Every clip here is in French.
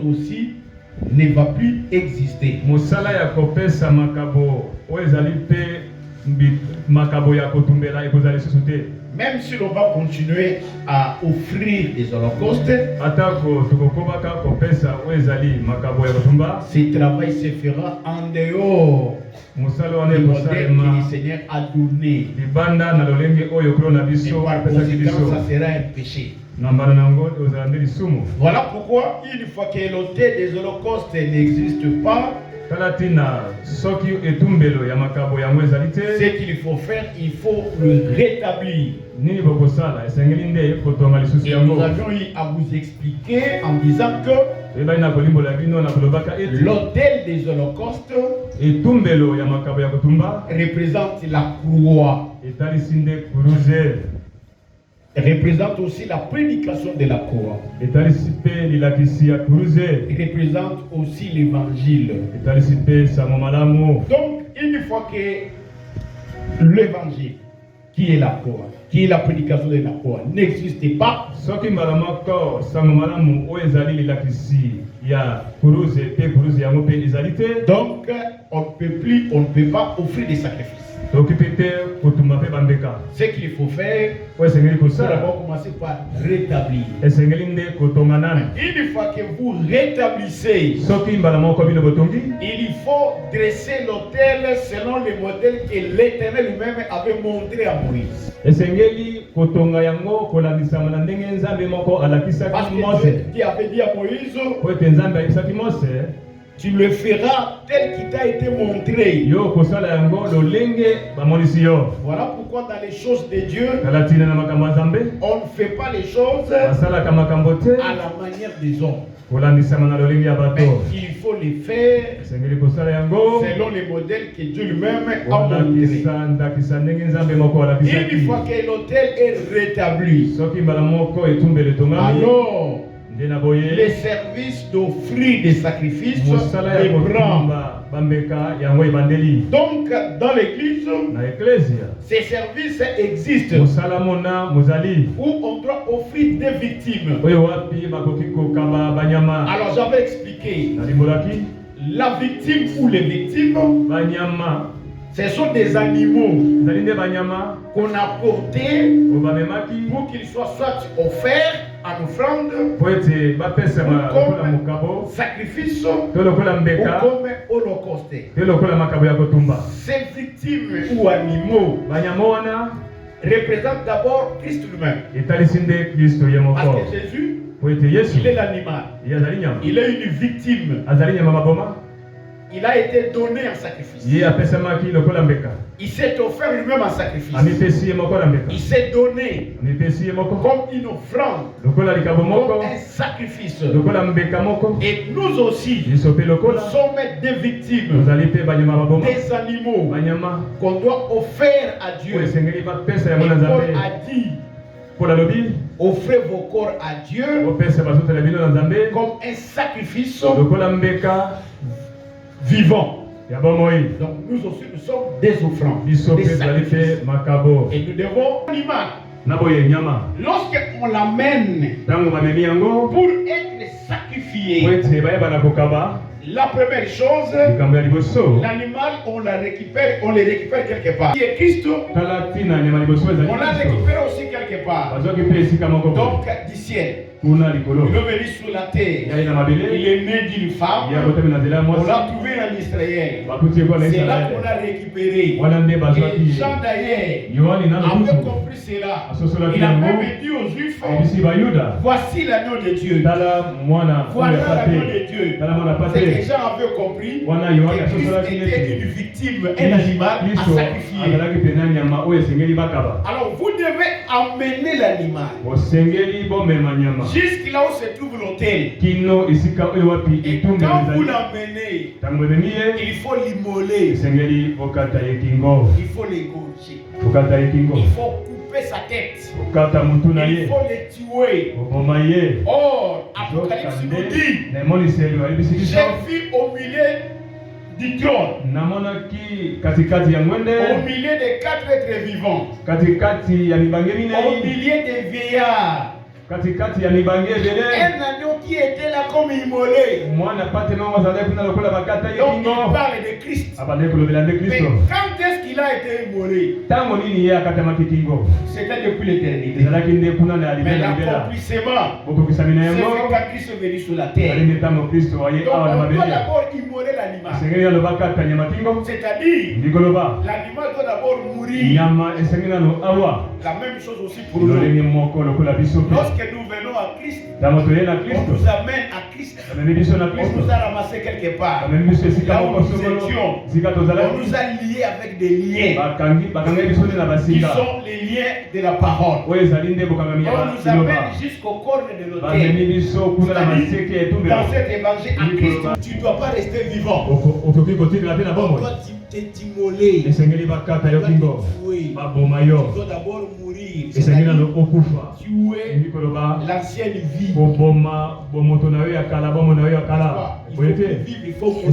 aussi ne va plus exister. Mosala ya kopesa makabo oezali pe makabo ya kotumbela ekozali susute. Même si l'on va continuer à offrir des holocaustes, ce travail se fera en dehors du modèle que le Seigneur a donné. Et par conséquent, ça sera un péché. Voilà pourquoi, une fois que l'autel des holocaustes n'existe pas, ce qu'il faut faire, il faut le rétablir. Et nous avions eu à vous expliquer en disant que l'autel des holocaustes représente la croix. Représente aussi la prédication de la croix. Il représente aussi l'évangile. Donc, une fois que l'évangile, qui est la croix, qui est la prédication de la croix, n'existe pas, donc on ne peut pas offrir des sacrifices. Ce qu'il faut faire, c'est d'abord commencer par rétablir. Une fois que vous rétablissez, il faut dresser l'autel selon le modèle que l'Éternel lui-même avait montré à Moïse. Parce que Dieu avait dit à Moïse, tu le feras tel qu'il t'a été montré. Voilà pourquoi dans les choses de Dieu, on ne fait pas les choses à la manière des hommes. Mais il faut les faire selon les modèles que Dieu lui-même a montrés. Une fois que l'autel est rétabli, alors les services d'offrir des sacrifices reprend. Donc dans l'église, ces services existent où on doit offrir des victimes. Alors j'avais expliqué, la victime ou les victimes, ce sont des animaux qu'on a portés pour qu'ils soient soit offerts en offrande, comme sacrifice, ou comme holocauste. Ces victimes ou animaux représentent d'abord Christ lui-même. Parce que Jésus, il est l'animal. Il est une victime. Il a été donné en sacrifice. Il s'est offert lui-même en sacrifice. Il s'est donné comme une offrande, comme un sacrifice. Et nous aussi, nous sommes des victimes, des animaux qu'on doit offrir à Dieu. Et Paul a dit, offrez vos corps à Dieu comme un sacrifice vivant. Donc nous aussi nous sommes des offrandes, des sacrifices. Et nous devons l'animal. Lorsqu'on l'amène pour être sacrifié, la première chose, l'animal on le récupère quelque part. Qui est Christ, on l'a récupéré aussi quelque part. Donc du ciel. Il est venu sur la terre. Il est né d'une femme. On l'a trouvé en Israël. C'est là qu'on l'a récupéré. Et Jean d'ailleurs avait compris cela. Il a même dit aux Juifs, voici l'agneau de Dieu. Voilà l'agneau de Dieu. C'est que Jean avait compris que Christ était une victime, un animal à sacrifier. Alors vous devez amener l'animal jusque là où se trouve l'autel. Et quand vous l'amenez, il faut l'immoler. Il faut l'égorger. Il faut couper sa tête. Il faut le tuer. Or, Apocalypse nous dit, j'ai vu au milieu du trône, au milieu des 4 êtres vivants, au milieu des vieillards, un agneau qui qui était là comme immolé. Donc Il parle de Christ. Mais quand est-ce qu'il a été immolé? C'était depuis l'éternité. Mais l'accomplissement, c'est quand Christ est venu sur la terre. Donc on doit d'abord immoler l'animal. C'est-à-dire, l'animal doit d'abord mourir. La même chose aussi pour nous. Lorsque nous venons à Christ, on nous amène à Christ. On nous a ramassé quelque part. Là où nous étions, on nous a liés avec des liens qui sont les liens de la parole. On nous amène jusqu'au corps de l'autel. Dans cet évangile à Christ, tu ne dois pas rester vivant. On doit t'immoler. Tu dois d'abord mourir. C'est-à-dire tuer l'ancienne vie. Il faut vivre, il faut mourir.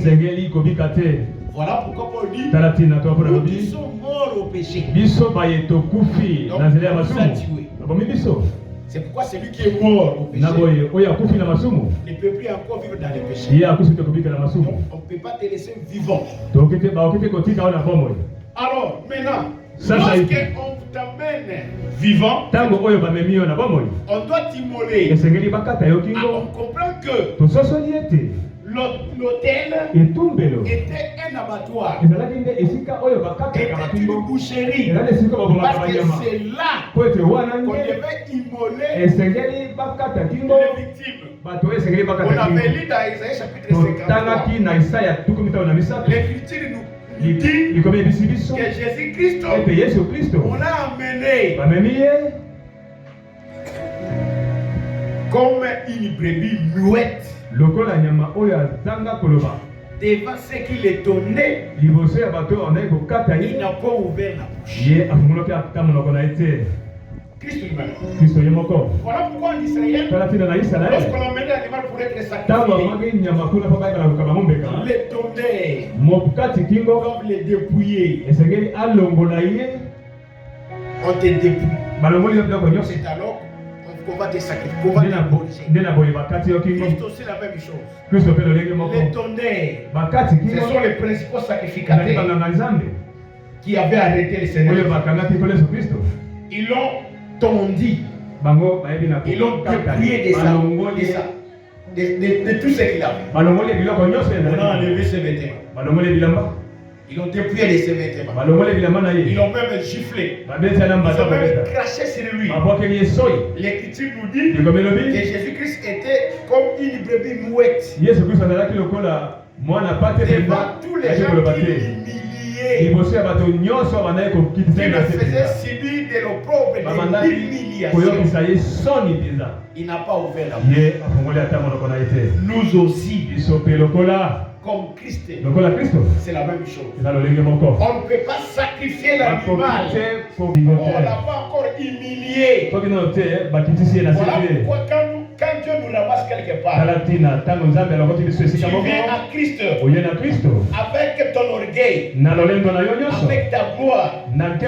Voilà pourquoi Paul dit nous qui sommes morts au péché. Donc, on nous a tués. C'est pourquoi celui qui est mort au péché ne peut plus encore vivre dans le péché. Donc, on ne peut pas te laisser vivant. Alors, maintenant, lorsqu'on t'amène vivant, on doit t'immoler. On comprend que l'autel était un abattoir, était une boucherie, parce que c'est là qu'on devait immoler les victimes. On avait lu dans Isaïe chapitre 53, l'Écriture nous dit que Jésus-Christ, on l'a amené comme une brebis muette devant ceux qui l'étonnaient. Il n'a pas ouvert la bouche. Christ lui-même. Voilà pourquoi en Israël, lorsqu'on emmène l'animal pour être sacrifié, l'étonnait, comme les dépouiller. On te dépouille. C'est alors qu'on va te sacrifier, qu'on va t'abolir. Christ aussi la même chose. L'étonnait, ce sont les principaux sacrificateurs qui avaient arrêté le Seigneur. Ils l'ont tondi. Ils l'ont dépouillé de tout ce qu'il avait. On a enlevé ses vêtements. Ils l'ont dépouillé de ses vêtements. Ils l'ont même giflé. Ils ont même craché sur lui. L'Écriture nous dit que Jésus-Christ était comme une brebis muette. Devant tous les gens qui l'humiliaient, qui me faisaient subir de l'opprobre, de l'humiliation. Il n'a pas ouvert la bouche. Nous aussi, comme Christ, c'est la même chose. On ne peut pas sacrifier l'animal. On ne l'a pas encore humilié. Voilà pourquoi quand Dieu nous ramasse quelque part, tu viens à Christ avec ton orgueil, avec ta gloire, avec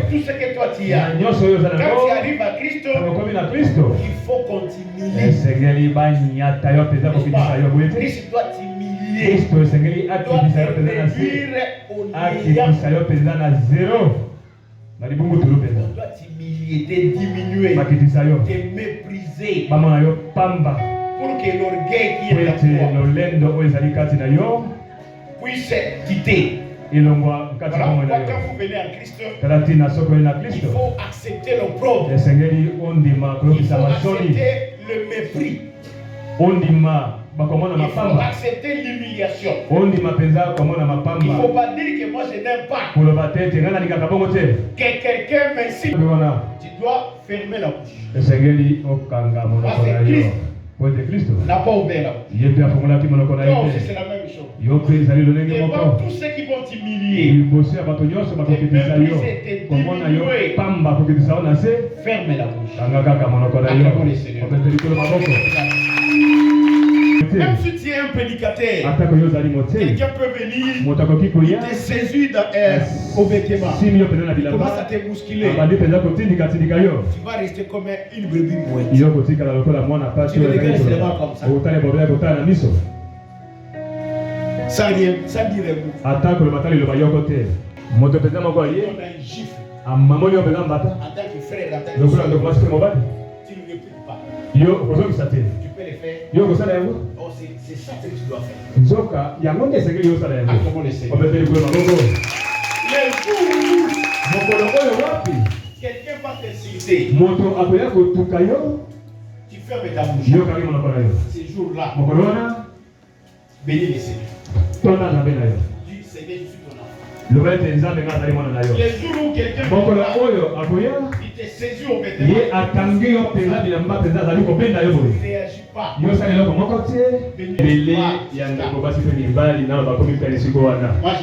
tout ce que toi tu as. Quand tu arrives à Christ, il faut continuer. Christ doit t'humilier. Doit te réduire au néant. On doit t'humilier, te diminuer, te mépriser pour que l'orgueil qui est en toi puisse quitter. Voilà pourquoi quand vous venez à Christ, il faut accepter l'opprobre. Il faut accepter le mépris. Il faut accepter l'humiliation. Il ne faut pas dire que moi je n'aime pas que quelqu'un m'incite. Tu dois fermer la bouche. Parce que Christ n'a pas ouvert la bouche. Donc c'est la même chose. Devant tous ceux qui vont t'humilier, ferme la bouche. Acclamons le Seigneur. Même si tu es un prédicateur, quelqu'un peut venir, il te saisit au vêtement. Il commence à te bousculer. Tu vas rester comme une brebis mouette. Tu le regardes seulement comme ça. Sans dire un mot. On a une gifle. En tant que frère, en tant que soeur, tu ne répètes pas. Tu peux le faire. Oh, c'est ça que tu dois faire. Ah, comment le faire? Quelqu'un va t'insulter. Tu fermes ta bouche. Ces jours-là, bénis les Seigneur. Dis Seigneur, je suis ton enfant. Les jours où quelqu'un il te saisit au vêtement, il ne réagit pas. Moi, je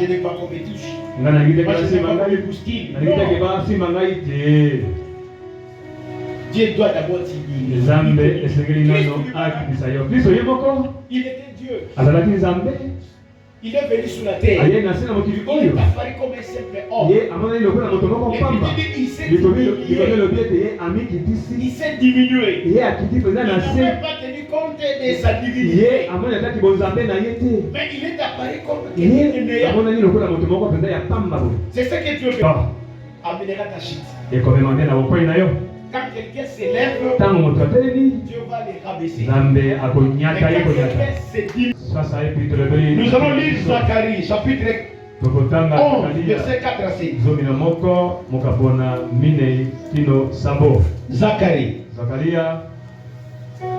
n'ai pas comme touche. Moi, je n'ai pas comme bousquille. Dieu doit d'abord t'ignorer. Il était Dieu. Il est venu sur la terre. Il est apparu comme un simple homme. Et puis il s'est diminué. Il s'est diminué. Il ne pouvait pas tenir compte de sa divinité. Mais il est apparu comme quelqu'un de néant. C'est ce que Dieu veut. Amènera ta chute. Quand quelqu'un s'élève, Dieu va les rabaisser. Mais quand quelqu'un se dit, nous allons lire Zacharie, chapitre 11, verset 4 à 6. Zacharie.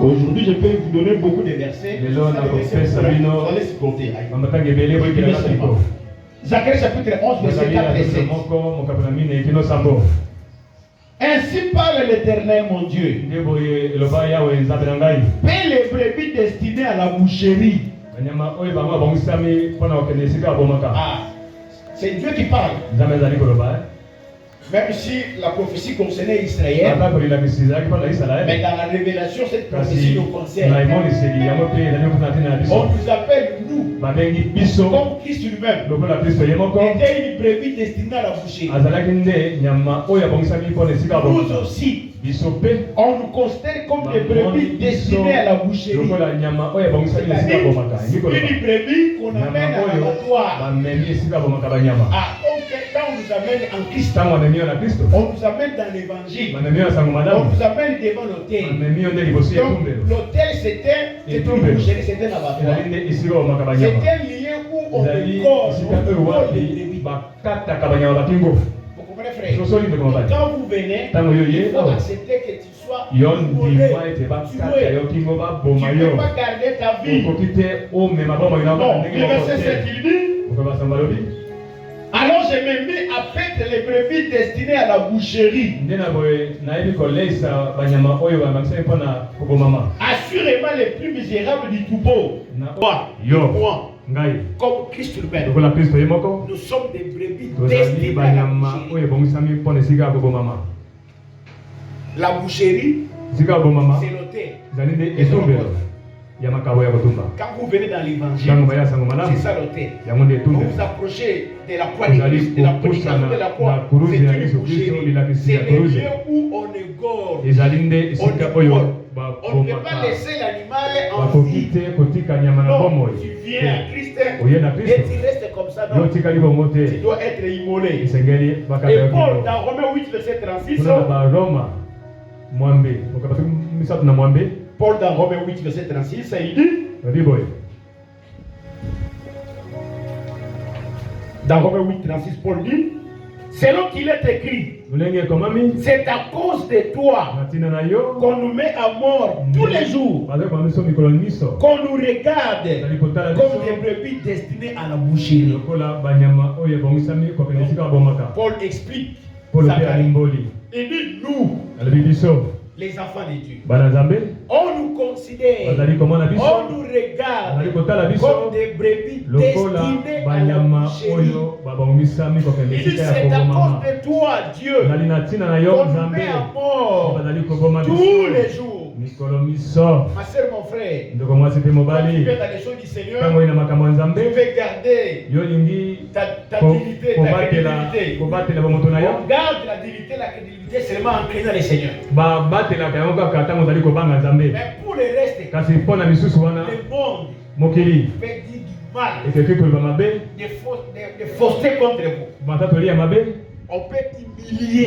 Aujourd'hui, je peux vous donner beaucoup de versets. Vous allez supporter. Zacharie, chapitre 11, verset 4 et 7. Ainsi parle l'Éternel, mon Dieu. Paie les brebis destinées à la boucherie. Ah, c'est Dieu qui parle. Même si la prophétie concernait Israël, mais dans la révélation, cette prophétie nous concerne. On nous appelle, nous, comme Christ lui-même, était une brebis destinée à la boucherie. Nous aussi, on nous considère comme des brebis destinées à la boucherie. C'est-à-dire une brebis qu'on amène à l'abattoir. Ah, quand on nous amène en Christ, on nous amène dans l'évangile. On nous amène devant l'autel. Donc l'autel c'était une boucherie, c'était un abattoir. C'était un lieu où on décore les brebis. Vous comprenez, frère? Quand vous venez, il faut accepter que tu sois volé, tué. Tu ne peux pas garder ta vie. Non, le verset 7 il dit, alors je me mis à paître les brebis destinées à la boucherie. Assurément les plus misérables du troupeau. Moi, comme Christ lui-même, nous sommes des brebis destinées à la boucherie. La boucherie, c'est l'autel. Quand vous venez dans l'évangile, c'est ça l'autel. Vous vous approchez de la croix de Christ, de la prédication de la croix. C'est une boucherie. C'est le lieu où on égorge. On ne peut pas laisser l'animal en vie. Non, tu viens à Christ et tu restes comme ça. Non, tu dois être immolé. Et Paul, dans Romains 8, verset 36, Paul dans Romains 8, verset 36, il dit, dans Romains 8, 36, Paul dit, selon qu'il est écrit, c'est à cause de toi qu'on nous met à mort tous les jours, qu'on nous regarde comme des brebis destinées à la boucherie. Paul explique, il dit, nous, les enfants de Dieu, on nous considère, on nous regarde comme des brebis destinées à la boucherie. Il dit, c'est à cause de toi, Dieu, qu'on nous met à mort tous les jours. Ma soeur, mon frère, quand quand tu fais dans les choses du Seigneur, tu veux garder ta dignité, ta crédibilité. On garde la dignité, la crédibilité seulement en craignant le Seigneur. Mais pour le reste, le monde fait dire du mal, de fausseté contre vous. On peut t'humilier,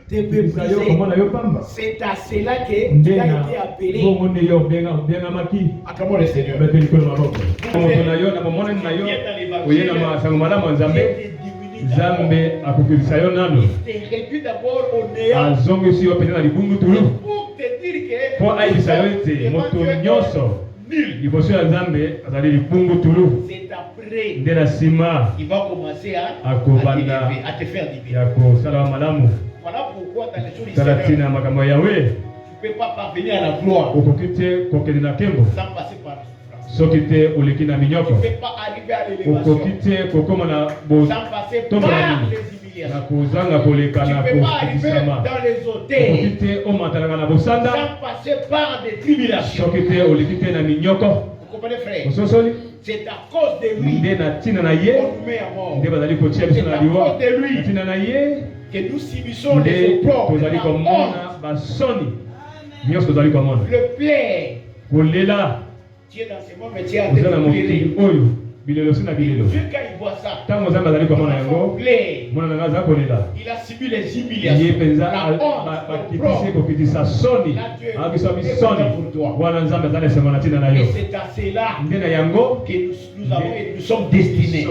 te mépriser. C'est à cela que tu as été appelé. Acclamons le Seigneur. C'est réduit d'abord au néant pour te dire que nul. C'est après il va commencer à te faire du bien. Voilà pourquoi dans les jours du Seigneur, tu ne peux pas parvenir à la gloire sans passer par la souffrance. Tu ne peux pas arriver à l'élévation sans passer par les humiliations. Tu ne peux pas arriver dans les hôtels sans passer par des tribulations. Vous comprenez, frère? C'est à cause de lui qu'on nous met à mort. C'est à cause de lui que nous subissons les opprobles, le plaie. Tu es dans ce monde, mais tu as des Dieu, quand il voit ça, il a subi les humiliations, la honte, l'opprobre. Et c'est à cela que nous sommes destinés.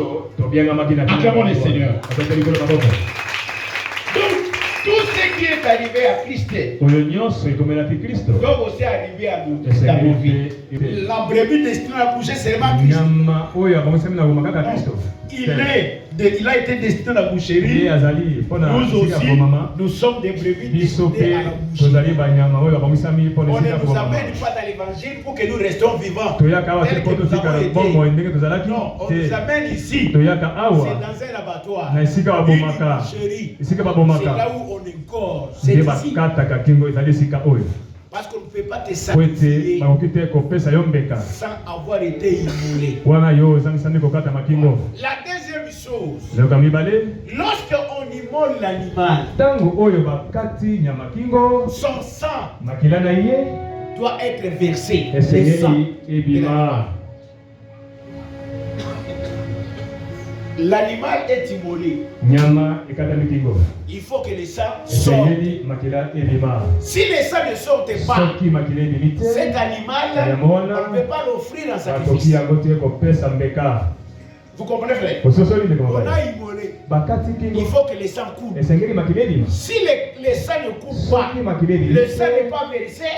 Acclamons le Seigneur. Tout ce qui est arrivé à Christ doit aussi arriver à nous dans nos vies. La brebis destinée à bouger seulement Christ. Il a été destiné à la boucherie. Nous aussi, nous sommes des brebis destinées à la boucherie. On ne nous amène pas dans l'évangile pour que nous restions vivants. Non, on nous amène ici. C'est dans un abattoir. Une boucherie. C'est là où on engorge. C'est ici. Parce qu'on ne peut pas te sacrifier sans avoir été immolé. La deuxième chose, lorsqu'on immole l'animal, son sang doit être versé. Le sang de l'animal. L'animal est immolé. Il faut que le sang sorte. Si le sang ne sort pas, cet animal, on ne peut pas l'offrir en sacrifice. Vous comprenez, frère? On a immolé. Il faut que le sang coule. Si le sang ne coule pas, le sang n'est pas versé,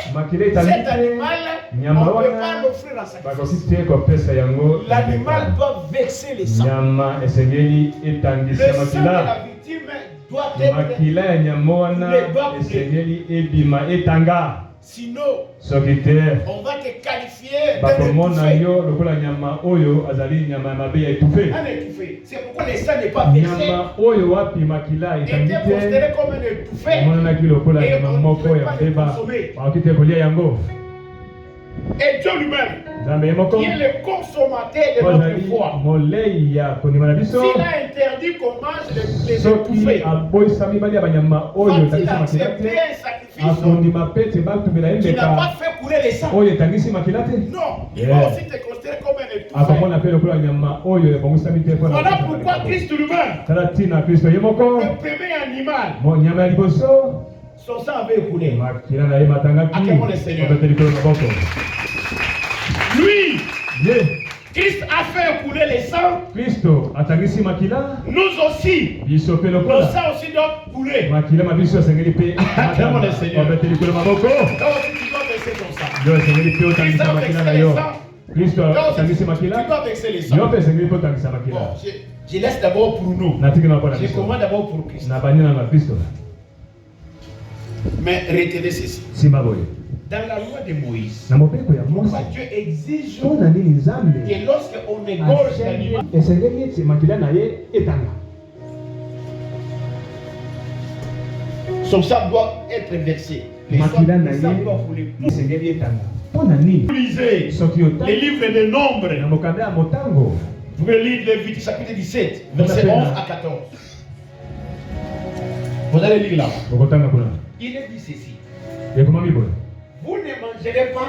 cet animal, on ne peut pas l'offrir en sacrifice. L'animal doit verser le sang. Le sang de la victime doit être sinon, on va te qualifier d'étouffé. C'est pourquoi le sang n'est pas versé. Il était considéré comme un étouffé. Et on ne peut pas le consommer. Et Dieu lui-même, qui est le consommateur de notre foi, s'il a interdit qu'on mange les étouffés, va-t-il accepter un sacrifice qui n'a pas fait couler les sangs? Non, il va aussi te considérer comme un étouffé. Voilà pourquoi Christ lui-même, le premier animal, son sang avait coulé. Acclamons le Seigneur. Lui, Christ a fait couler les sangs. Nous aussi, nos sangs aussi doivent couler. Acclamons le Seigneur. Toi aussi, tu dois verser ton sang. Christ a versé les sangs. Kristo atangise makila je laisse d'abord pour nous. Je commande d'abord pour Christ. Mais retenez ceci. Dans la loi de Moïse, pourquoi Dieu exige que lorsqu'on égorge l'animal, son sang doit être versé. Les sangs doivent vous les lisez les livres de Nombres. Vous pouvez lire Lévitique chapitre 17, verset 11 à 14. Vous allez lire là. Il est dit ceci. Vous ne mangerez pas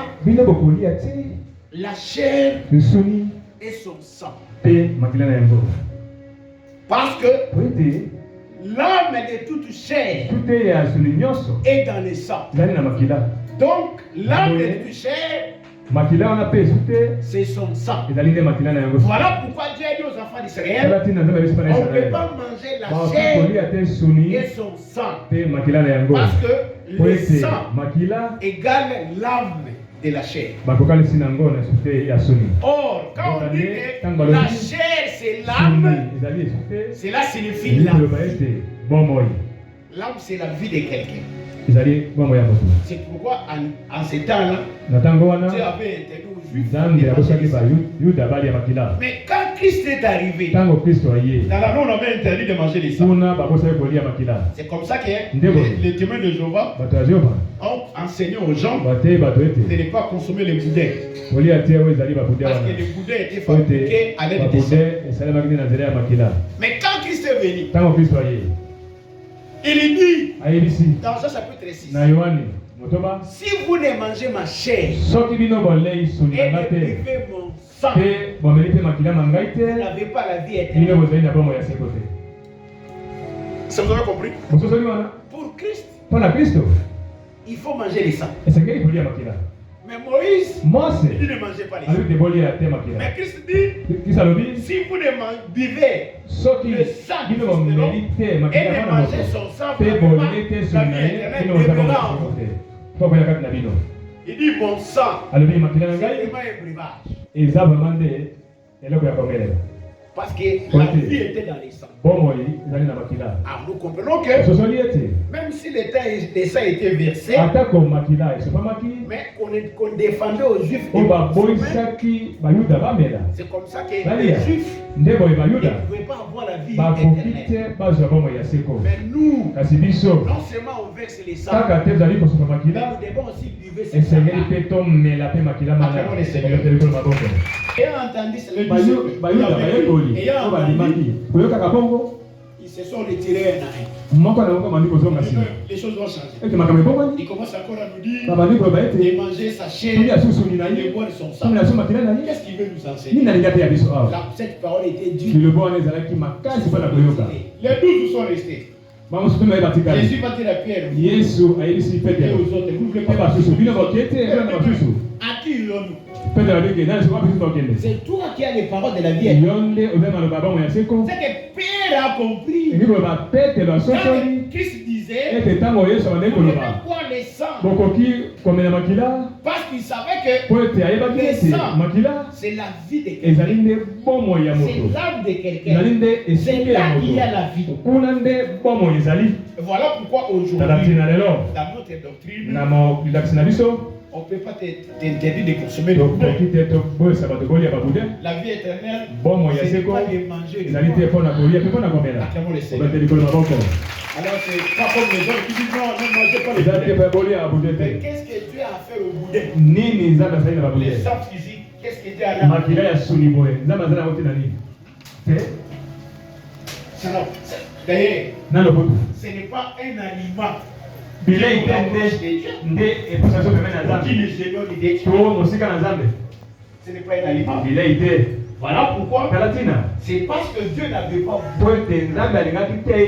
la chair et son sang. Parce que l'âme de toute chair est dans le sang. Donc, l'âme de toute chair, c'est son sang. Voilà pourquoi Dieu a dit aux enfants d'Israël, on ne peut pas manger la chair et son sang. Parce que le sang égale l'âme de la chair. Or, quand on dit que la chair c'est l'âme, cela signifie la vie. L'âme c'est la vie de quelqu'un. C'est pourquoi en ce temps-là, Dieu avait interdit aux Juifs de manger les sangs. Mais quand Christ est arrivé, dans la loi on avait interdit de manger les sangs. C'est comme ça que les témoins de Jéhovah ont enseigné aux gens de ne pas consommer les boudins. Parce que les boudins étaient fabriqués à l'aide des sangs. Mais quand Christ est venu, il dit dans Jean chapitre 6, si vous ne mangez ma chair et ne buvez mon sang, vous n'avez pas la vie éternelle. Ça vous avez compris? Pour Christ, il faut manger les sangs. Mais Moïse, il ne mangeait pas les sangs. Mais Christ dit, si vous ne buvez le sang du Christ et ne mangez son sang, vous n'avez pas la vie éternelle. Il dit, mon sang, c'est vraiment un breuvage. Parce que la vie était dans les sangs. Ah, nous comprenons que même si le sang était versé, mais qu'on défendait aux Juifs, c'est comme ça que les Juifs ne pouvaient pas avoir la vie éternelle. Mais nous, non seulement on verse les sangs, mais nous devons aussi vivre ces sangs. Ayant entendu ils se sont retirés un à un. Les choses vont changer. Il commence encore à nous dire de manger sa chair et de boire son sang. Qu'est-ce qu'il veut nous enseigner? Cette parole était due. Les 12 sont restés. Jésus va dire à Pierre et aux autres, vous ne voulez pas à qui irons-nous? C'est toi qui as les paroles de la vie. C'est que Pierre a compris. Quand Christ disait, on ne peut pas boire les sangs. Parce qu'il savait que les sangs, c'est la vie de quelqu'un. C'est l'âme de quelqu'un. C'est là qu'il y a la vie. Voilà pourquoi aujourd'hui, dans notre doctrine, on ne peut pas t'interdire de consommer le boudin. La vie éternelle, c'est pas de manger du bois. Acclamons le Seigneur. Alors c'est pas comme les autres qui disent non, ne mangez pas le boudin. Mais qu'est-ce que Dieu a fait au boudin? Les sangs physiques, qu'est-ce que Dieu a fait? D'ailleurs, ce n'est pas un aliment. Ce n'est pas un aliment. Voilà pourquoi. C'est parce que Dieu n'avait pas voulu la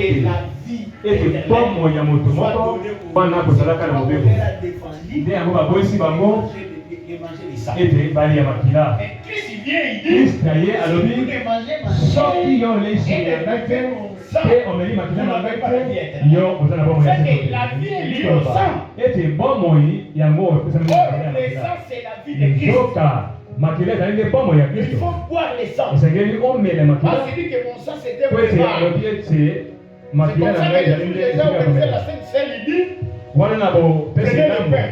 vie éternelle soit donnée aux hommes. Il a défendu de manger les sangs. Et Christ vient, il dit, si vous ne mangez ma chair et ne buvez mon sang, vous n'avez pas la vie éternelle. C'est que la vie est liée au sang. Or, le sang, c'est la vie de Christ. Il faut boire les sangs. Parce qu'il dit que mon sang c'était breuvage. C'est comme ça que les gens organisaient la Sainte Seine, il dit, prenez le pain.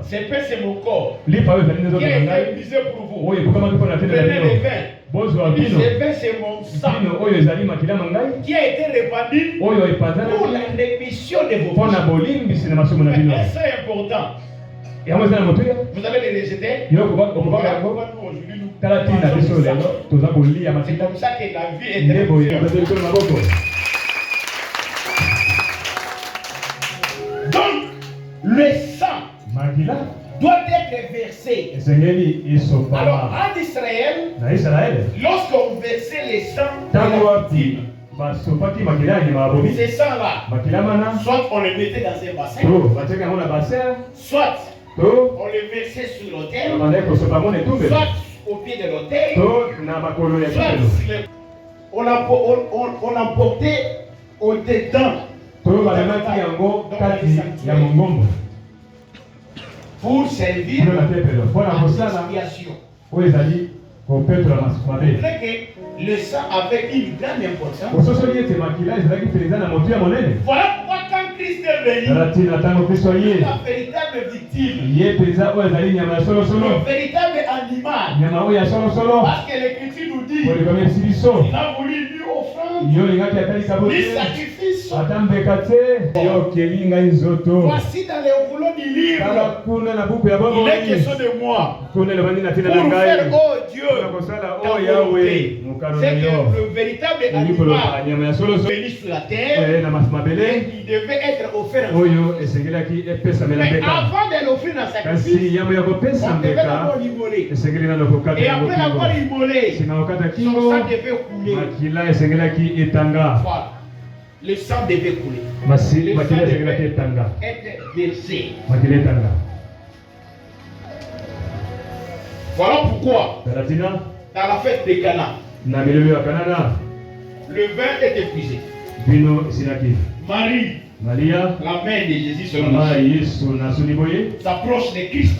Ce pain c'est mon corps qui a été brisé pour vous. Prenez le vin. Ce vin, c'est mon sang qui a été répandu pour la rémission de vos péchés. Et c'est important. Vous allez les rejeter. C'est comme ça que la vie est très. Donc, le sang doit être versé. Alors, en Israël, lorsqu'on versait les sangs de ces sangs-là, soit on les mettait dans un bassin, soit on les versait sur l'autel, soit au pied de l'autel, soit on l'emportait au-dedans pour servir en expiation. Que le sang avait une grande importance. Voilà pourquoi quand Christ est venu, la véritable victime, le véritable animal, parce que l'Écriture nous dit, il a voulu ni offrande, ni sacrifice. Voici dans les rouleaux du livre, il est question de moi. Pour faire, oh Dieu, c'est que le véritable animal venu sur la terre, il devait être offert. Mais avant de l'offrir dans sacrifice, on devait d'abord l'immoler. Et après avoir immolé, son sang devait couler. Voilà. Le sang devait couler. Le sang devait être versé. Voilà pourquoi, dans la fête de Cana, le vin est épuisé. Marie, la mère de Jésus, s'approche de Christ.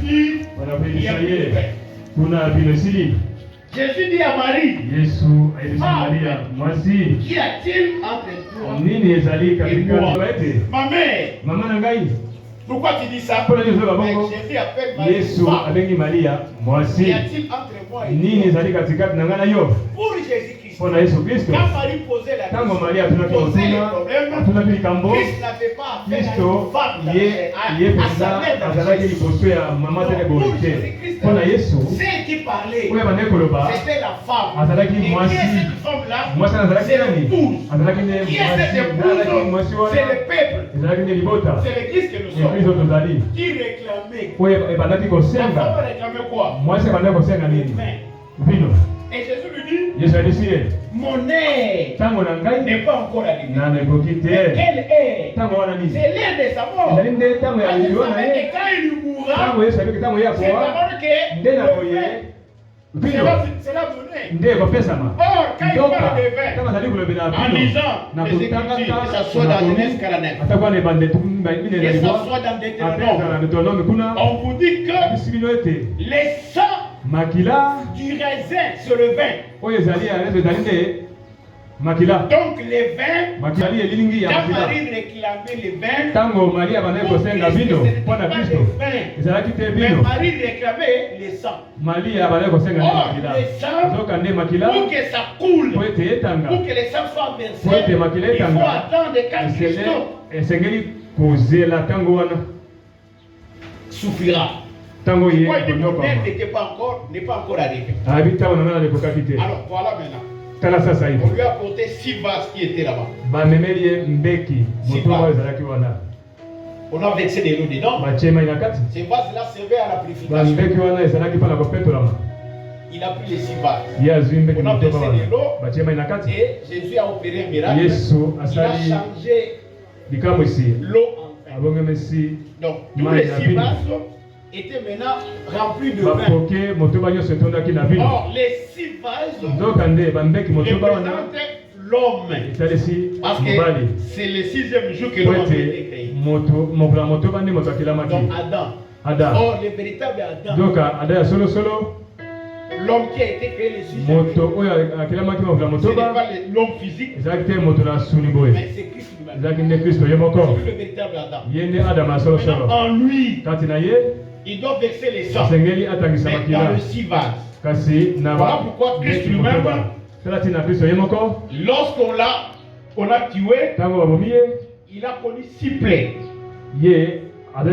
Il y a plus de vin. Jésus dit à Marie, qu'y a-t-il entre toi et moi? Ma mère, pourquoi tu dis ça? Jésus appelle Marie. Qu'y a-t-il entre moi et toi? Pour Jésus-Christ, quand Marie posait la question, Christ n'avait pas affaire à sa mère. Pour Jésus-Christ, celle qui parlait, c'était la femme. Et qui est cette femme-là? C'est l'épouse. Qui est cette épouse? C'est le peuple. C'est l'Église que nous sommes. Qui réclamait? La femme réclamait quoi? Et Jésus lui dit, mon air n'est pas encore arrivé. Quel air? C'est l'air de sa mort. Il savait que quand il mourra, c'est d'abord que c'est la monnaie. Or, quand il parle de vin, en lisant les Écritures, que ça soit dans Genèse 49, que ça soit dans Deutéronome, on vous dit que les sangs du raisin sur le vin. Donc les vins, quand Marie réclamait les vins, pour Christ, mais Marie réclamait les sangs. Or, les sangs, pour que ça coule, pour que les sangs soient versés, il faut attendre quand Christ souffrira. Pourquoi il dit que mon air n'est pas encore arrivé? Alors voilà maintenant. On lui a apporté 6 vases qui étaient là-bas. On a versé de l'eau dedans. Ces vases-là servaient à la purification. Il a pris les 6 vases. On a versé de l'eau. Et Jésus a opéré un miracle. Il a changé l'eau en vin. Donc tous les 6 vases était maintenant rempli de vin. Or, les 6 vases représentent l'homme. Parce que c'est le 6e jour que l'homme a été créé. Donc Adam. Or, le véritable Adam. L'homme qui a été créé le 6e jour. Ce n'est pas l'homme physique. Mais c'est Christ lui-même. C'est lui le véritable Adam. Maintenant, en lui, il doit verser les sangs. Mais dans le 6 vases. Voilà pourquoi Christ lui-même, lorsqu'on a tué, il a connu 6 plaies dans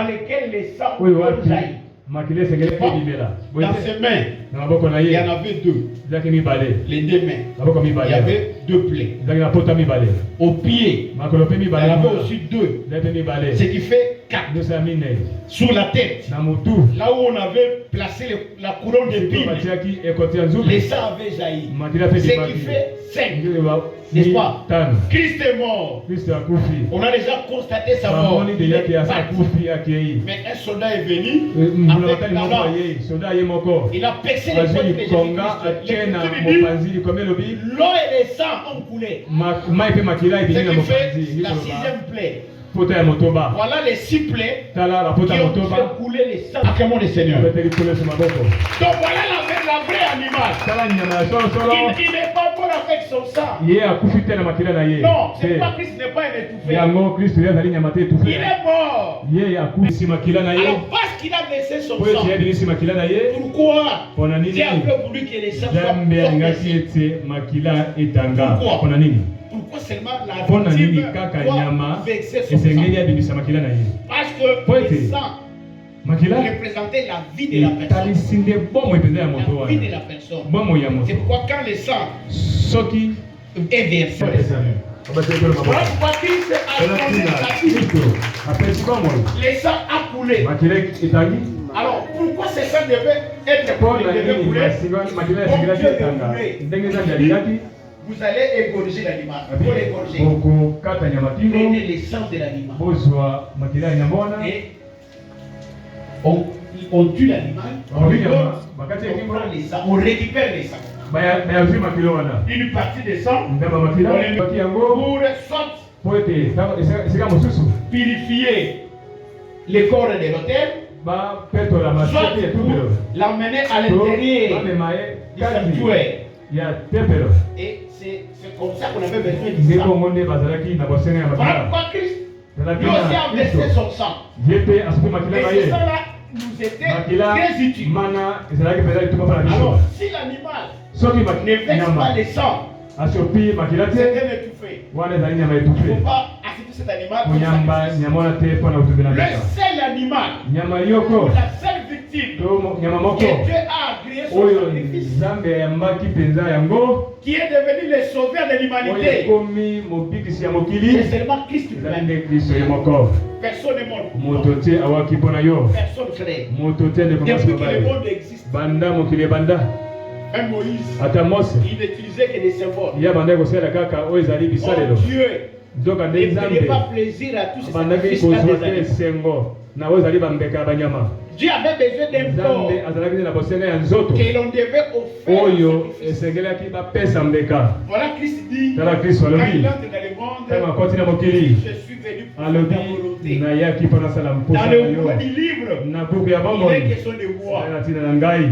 lesquelles les sangs ont jailli. Dans ses mains, il y en avait 2. Les 2 mains, il y avait 2 plaies. Au pied, il y en avait aussi 2. Ce qui fait 4. Sur la tête, là où on avait placé la couronne d'épines, les sangs avaient jailli. Ce qui fait 5. N'est-ce pas? Christ est mort. On a déjà constaté sa mort. Mais un soldat est venu avec la lance. Il a percé les poignets de Jésus-Christ. L'eau et les sangs ont coulé. Ce qui fait la 6e plaie. Voilà les 6 plaies qui ont fait couler les sangs. Acclamons le Seigneur. Donc voilà la vraie animal. Il n'est pas mort avec son sang. Non, c'est pas Christ n'est pas étouffé. Il est mort. Alors parce qu'il a versé son sang, pourquoi Dieu a voulu que les sangs soient Pourquoi seulement la victime doit vexer son sang? Parce que le sang représentait la vie de la personne. La vie de la personne. C'est pourquoi quand le sang est versé, pourquoi Christ a changé sa vie? Le sang a coulé. Alors pourquoi ce sang devait être coulé? Vous allez égorger l'animal. Pour l'égorger, prenez les sangs de l'animal. Et on tue l'animal, on prend les sangs, on récupère les sangs. Une partie des sangs, pour purifier le corps de l'autel, soit pour l'emmener à l'intérieur du sanctuaire. Et c'est comme ça qu'on avait besoin du sang. Voilà pourquoi Christ lui aussi a versé son sang. Et ce sang-là nous était très utile. Alors, si l'animal ne verse pas le sang, c'est un étouffé. Il ne faut pas assister cet animal pour le seul animal, la seule victime que Dieu a agréé son sacrifice, qui est devenu le sauveur de l'humanité. C'est seulement Christ lui-même. Personne n'est mort. Personne frère. Depuis que le monde existe, même Moïse, il n'utilisait que des symboles. Oh Dieu, il ne prenait pas plaisir à tous ces sacrifices-là des animaux. Dieu avait besoin d'un corps que l'on devait offrir. Voilà Christ dit, quand il entre dans le monde, je suis venu pour ta volonté. Dans le mot du livre, il est question de moi.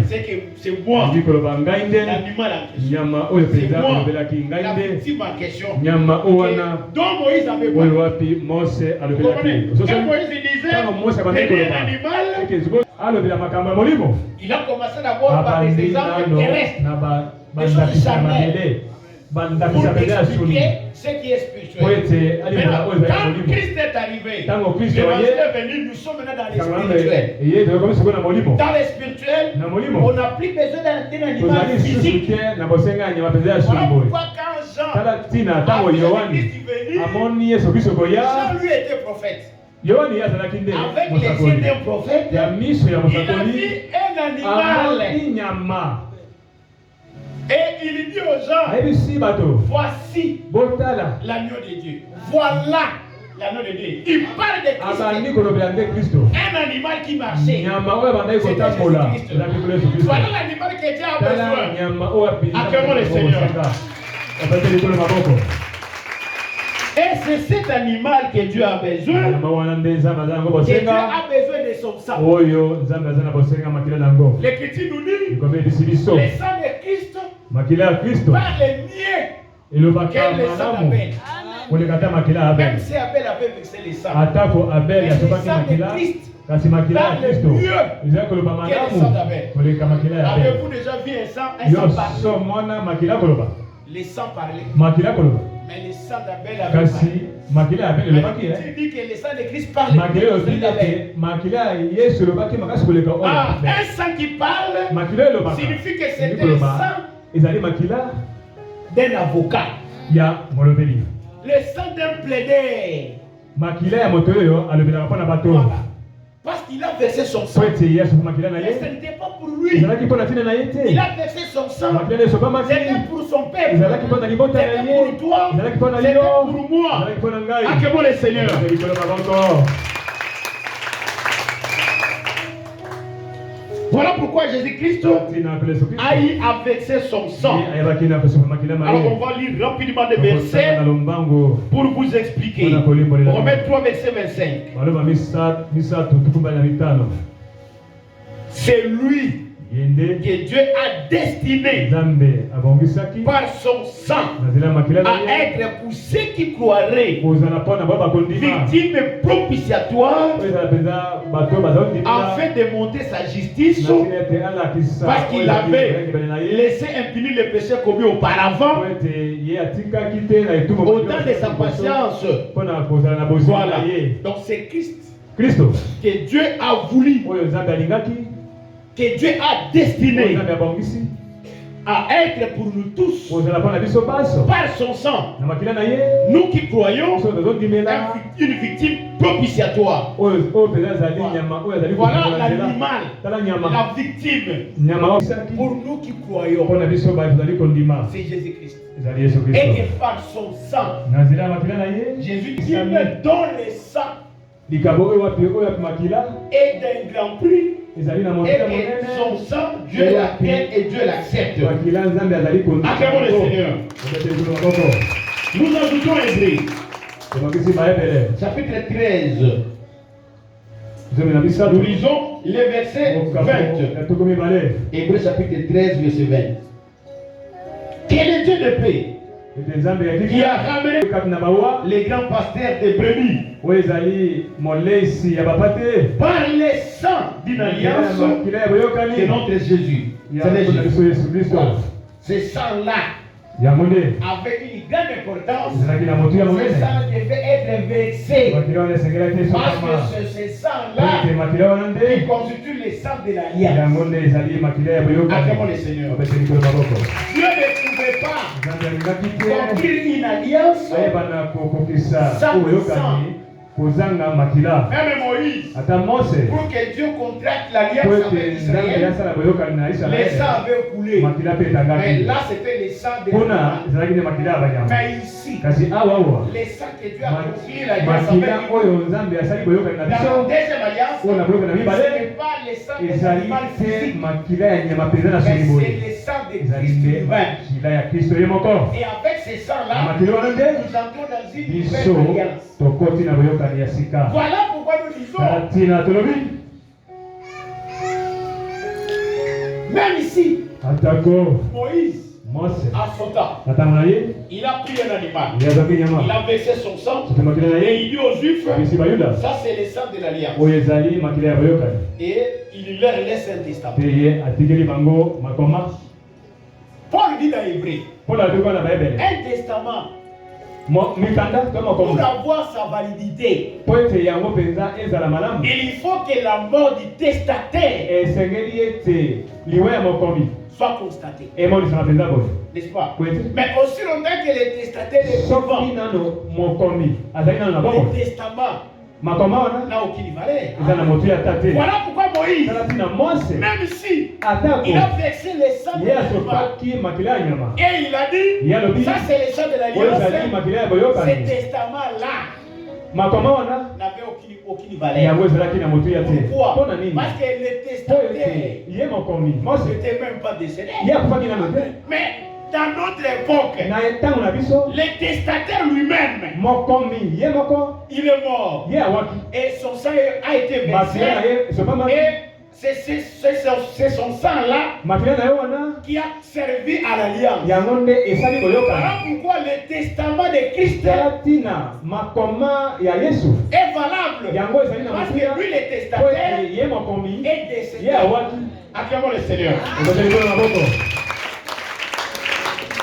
C'est que c'est moi, l'animal en question. C'est moi, la victime en question. Dont Moïse avait parlé. Vous comprenez? Quand Moïse disait, prenez un animal, il a commencé d'abord par des exemples terrestres, des choses charnelles, pour expliquer ce qui est spirituel. Maintenant, quand Christ est arrivé, l'évangile est venu, nous sommes maintenant dans les spirituels. Dans les spirituels, on n'a plus besoin d'un animal physique. Voilà pourquoi quand Jean a vu Christ venir, Jean lui était prophète. Avec les yeux d'un prophète, il a vu un animal. Et il dit aux gens, voici l'agneau de Dieu. Voilà l'agneau de Dieu. Il parle de Christ. Un animal qui marchait. C'était Jésus-Christ. Voilà l'animal que Dieu a besoin. Acclamons le Seigneur. Et c'est cet animal que Dieu a besoin. Que Dieu a besoin de son sang. L'Écriture nous dit, le sang de Christ par les miens que le sang d'Abel. Même si Abel avait versé le sang, mais le sang de Christ dans le mieux que le sang d'Abel. Avez-vous déjà vu un sang parler? Les sangs parlaient. Mais le sang d'Abel avait parlé. Tu dis que le sang de Christ parle plus que le sang d'Abel. Un sang qui parle signifie que c'était le sang d'un avocat. Le sang d'un plaider. Voilà. Parce qu'il a versé son sang. Mais ce n'était pas pour lui. Il a versé son sang. C'était pour son peuple. C'était pour toi. C'était pour moi. Acclamons le Seigneur. Voilà pourquoi Jésus-Christ a eu à verser son sang. Alors on va lire rapidement des versets pour vous expliquer. Romains 3 verset 25. C'est lui que Dieu a destiné par son sang à être pour ceux qui croiraient victime propitiatoire afin de monter sa justice parce qu'il avait laissé impuni le péché commis auparavant au temps de sa patience. Voilà. Donc c'est Christ que Dieu a voulu, que Dieu a destiné à être pour nous tous par son sang. Nous qui croyons une victime propitiatoire. Voilà l'animal, la victime pour nous qui croyons. C'est Jésus-Christ. Et que par son sang, Jésus qui me donne le sang et d'un grand prix. Et que son sang, Dieu l'appelle et Dieu l'accepte. Acclamons le Seigneur. Nous ajoutons Hébreux, chapitre 13. Nous lisons les versets 20. Hébreux chapitre 13, verset 20. Quel est Dieu de paix qui a ramené les grands pasteurs des brebis par les sang d'une alliance de notre Jésus. Ce sang-là, avec une grande importance, ce sang devait être versé parce que c'est ce sang-là qui constitue le sang de l'alliance. Acclamons le Seigneur. Dieu ne pouvait pas conclure une alliance sans le sang. Même Moïse, pour que Dieu contracte l'alliance avec Israël, les sangs avaient coulé. Mais là, c'était les sangs de l'alliance. Mais ici, les sangs que Dieu a conclu l'alliance avec nous. Dans la deuxième alliance, ce n'est pas les sangs des animaux physiques, mais c'est les sangs de Christ divin. Et avec ces sangs-là, nous entrons dans une nouvelle alliance. Voilà pourquoi nous disons, même ici, Moïse, à son temps, il a pris un animal, il a versé son sang, et il dit aux Juifs, ça c'est le sang de l'alliance. Et il leur laisse un testament. Paul dit dans Hébreux, un testament, pour avoir sa validité, il faut que la mort du testataire soit constatée. N'est-ce pas? Mais aussi longtemps que le testataire est vivant, le testament n'a aucune valeur. Voilà pourquoi Moïse, même si il a versé le sang de l'animal, et il a dit, ça c'est le sang de l'alliance, ce testament-là n'avait aucune valeur. Pourquoi? Parce que le testataire n'était même pas décédé. Mais dans notre époque, le testataire lui-même, il est mort. Et son sang a été versé. Et c'est son sang-là qui a servi à l'alliance. Voilà pourquoi le testament de Christ est valable. Parce que lui, le testataire, est décédé. Acclamons le Seigneur.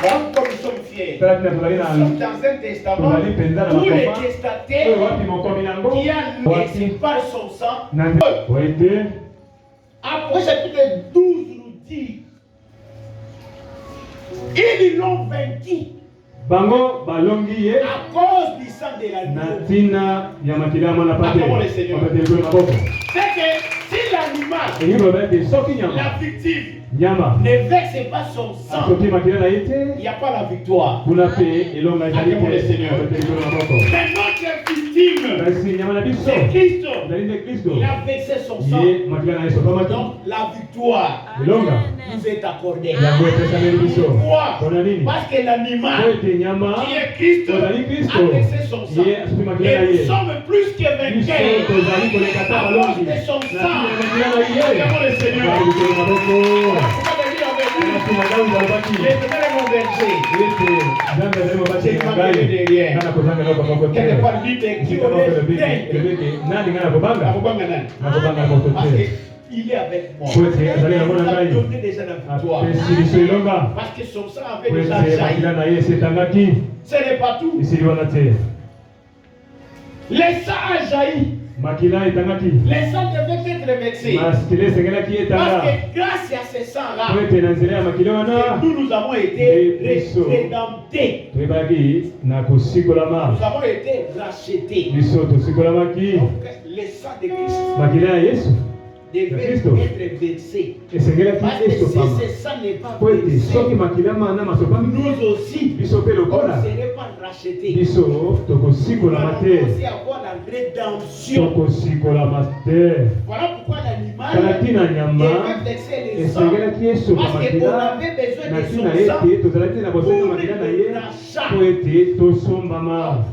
Comme nous sommes fiers, nous sommes dans un testament où le testataire qui a laissé par son sang, après chapitre 12 nous dit, ils l'ont vaincu à cause du sang de l'agneau. Acclamons le Seigneur. C'est que si l'animal, la victime, ne verse pas son sang, il n'y a pas la victoire. Acclamons le Seigneur. Mais notre victime, c'est Christ. Il a versé son sang. Donc la victoire nous est accordée. Pourquoi? Parce que l'animal qui est Christ a versé son sang. Et nous sommes plus que vainqueurs à cause de son sang. Acclamons le Seigneur. Il est avec moi. Il nous a donné déjà la victoire. Parce que son sang avait déjà jailli. Ce n'est pas tout. Le sang a jailli. Les sangs devaient être versés. Parce que grâce à ces sangs-là, nous avons été rédemptés. Nous avons été rachetés. Donc, les sangs de Christ devait être versé. Parce que si ce sang n'est pas versé, nous aussi, on ne serait pas rachetés. Nous allons aussi avoir la rédemption. Voilà pourquoi l'animal devait verser les sangs. Parce qu'on avait besoin de son sang pour le rachat.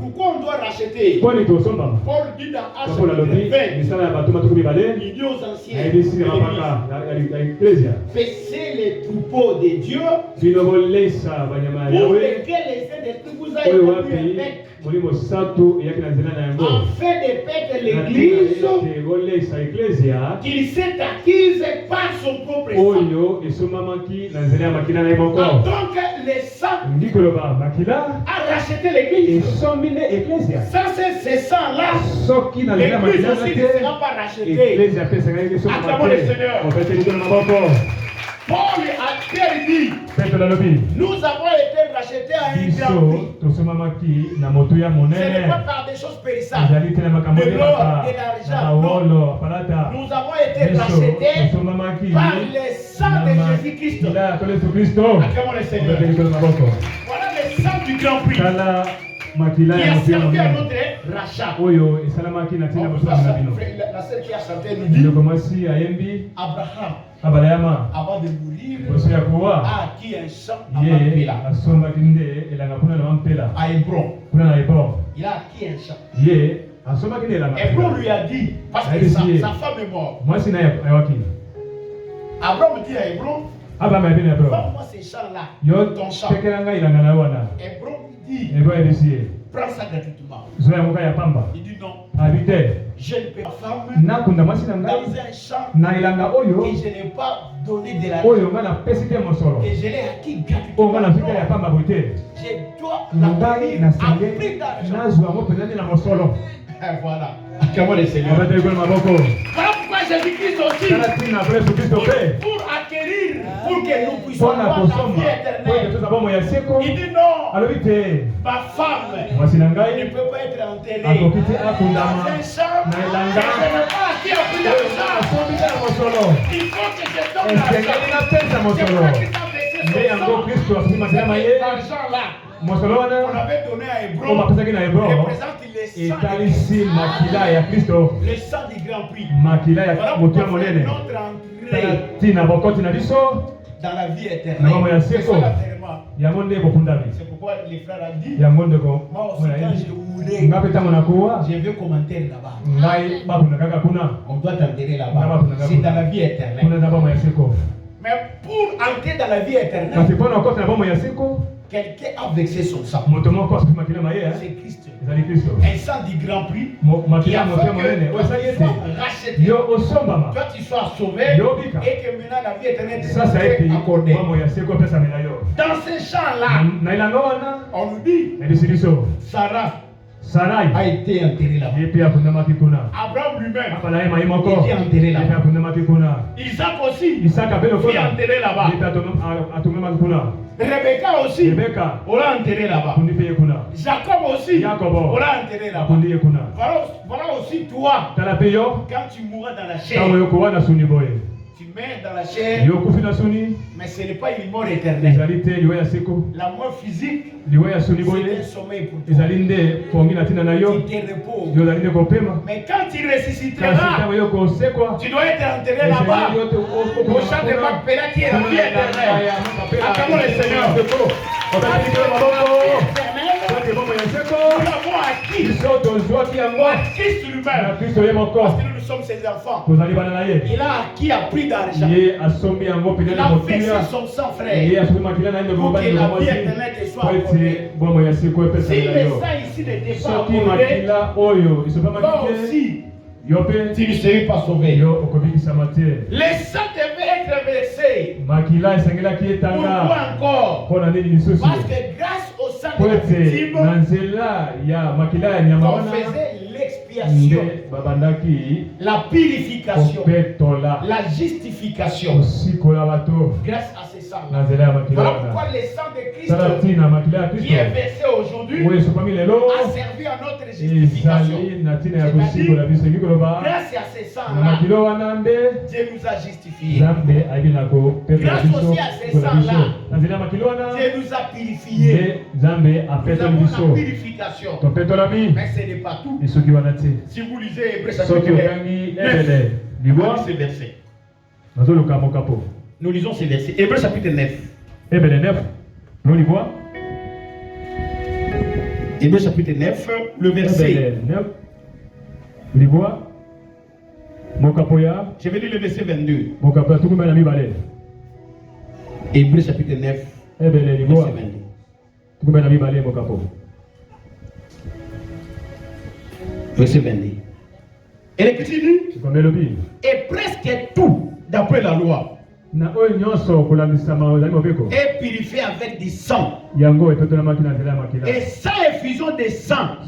Pourquoi on doit racheter? Paul dit dans Actes 20, il dit aux anciens, paissez les troupeaux de Dieu pour lesquels les Saints-Esprits vous a établi avec, afin de paître l'église qu'il s'est acquise par son propre sang. Donc le sang a racheté l'église. Sans ce sang-là, l'église aussi ne sera pas rachetée. Acclamons le Seigneur. Paul a dit, nous avons été rachetés à un grand prix. Ce n'est pas par des choses périssables, de l'or, de l'argent. Non. Nous avons été rachetés par le sang de Jésus-Christ. Acclamons le Seigneur. Voilà le sang du grand prix qui a servi à notre rachat. La sœur qui a chanté nous dit, Abraham, avant de mourir, a acquis un champ à Hébron. Il a acquis un champ. Hébron lui a dit, parce que sa femme est morte. Abraham dit à Hébron, vends-moi ces champs-là, ton champ. Hébron dit, prends ça gratuitement. Il dit non. Je ne peux pas femme dans un champ et je n'ai pas donné de l'argent. Et je l'ai acquis gratuitement. Non. Je dois l'acquérir à prix d'argent. Voilà. Acclamons le Seigneur. Voilà pourquoi Jésus-Christ aussi, pour acquérir, pour que nous puissions avoir la vie éternelle. Il dit non, ma femme ne peut pas être enterrée dans un champ que je n'ai pas acquis à prix d'argent. Il faut que je donne l'argent. C'est pour que ça fait l'argent là. On avait donné à Hébron, représente le sang du grand prix. Voilà pourquoi notre entrée dans la vie éternelle. C'est ça l'enterrement. C'est pourquoi les frères ont dit, moi aussi quand j'ai mourir, je vais commenter là-bas. On doit t'enterrer là-bas. C'est dans la vie éternelle. Mais pour entrer dans la vie éternelle, quelqu'un a vexé son sang. C'est Christ. Un sang du grand prix qui a fait que tu sois racheté, toi tu sois sauvé et que maintenant la vie éternelle t'est accordée. Dans ce champ-là, on nous dit Sarah a été enterrée là-bas. Abraham lui-même était enterré là-bas. Isaac aussi fut enterré là-bas. Rebecca aussi, on l'a enterré là-bas. Jacob aussi, on l'a enterré là-bas. Voilà aussi toi, quand tu mourras dans la chair, tu meurs dans la chair, mais ce n'est pas une mort éternelle. La mort physique, c'est un sommeil pour toi. Tu te reposes. Mais quand tu ressusciteras, tu dois être enterré là-bas, au champ de Macpéla qui est la vie éternelle. Acclamons le Seigneur. Nous l'avons acquis. Christ lui-même. Parce que nous sommes ses enfants. Il a acquis à prix d'argent. Il a versé son sang, frère, pour que la vie éternelle te soit accordée. Si le sang ici n'était pas accordé, toi aussi, tu ne serais pas sauvé. Le sang devait être versé. Pourquoi encore? Parce que grâce au sang de la victime, on faisait l'expiation, la purification, la justification. Grâce à ce sang-là. Voilà pourquoi le sang de Christ qui est versé aujourd'hui a servi à notre justification. Grâce à ce sang-là, Dieu nous a justifiés. Grâce aussi à ce sang-là, Dieu nous a purifiés. Nous avons la purification. Mais ce n'est pas tout. Si vous lisez Hébreux chapitre 9, ce verset. Nous lisons ces versets. Hébreux chapitre 9. Hébreux chapitre 9, le verset. Je vais lire le verset 22. Hébreux chapitre 9, verset 22. Verset 22. Et l'Écriture dit, et presque tout, d'après la loi, est purifié avec du sang. Et sans effusion de sang,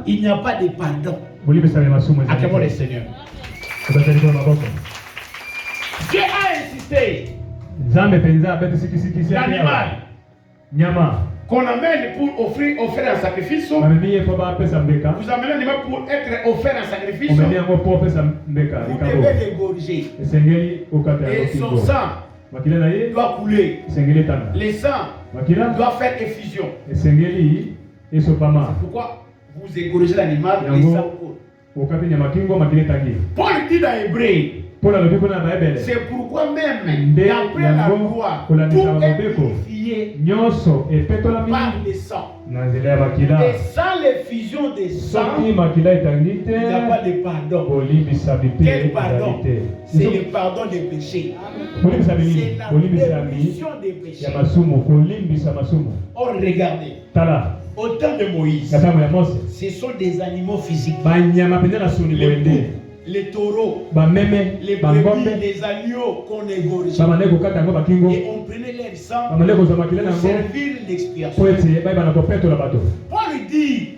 il n'y a pas de pardon. Acclamons le Seigneur. Dieu a insisté. L'animal qu'on amène pour offrir un sacrifice, vous amenez l'animal pour être offert un sacrifice, vous devez l'égorger. Et son sang doit couler. Le sang doit faire effusion. C'est pourquoi vous égorgez l'animal, le sang coule. Paul dit dans Hébreux, c'est pourquoi même, d'après la loi, tout est purifié par le sang. Et sans l'effusion des sang, il n'y a pas de pardon. Quel pardon? C'est le pardon des péchés. C'est la rémission des péchés. Oh, regardez. Au temps de Moïse, ce sont des animaux physiques. Les boucs, les taureaux, les brebis, les agneaux qu'on égorgeait. Et on prenait leur sang pour servir l'expiation. Paul dit,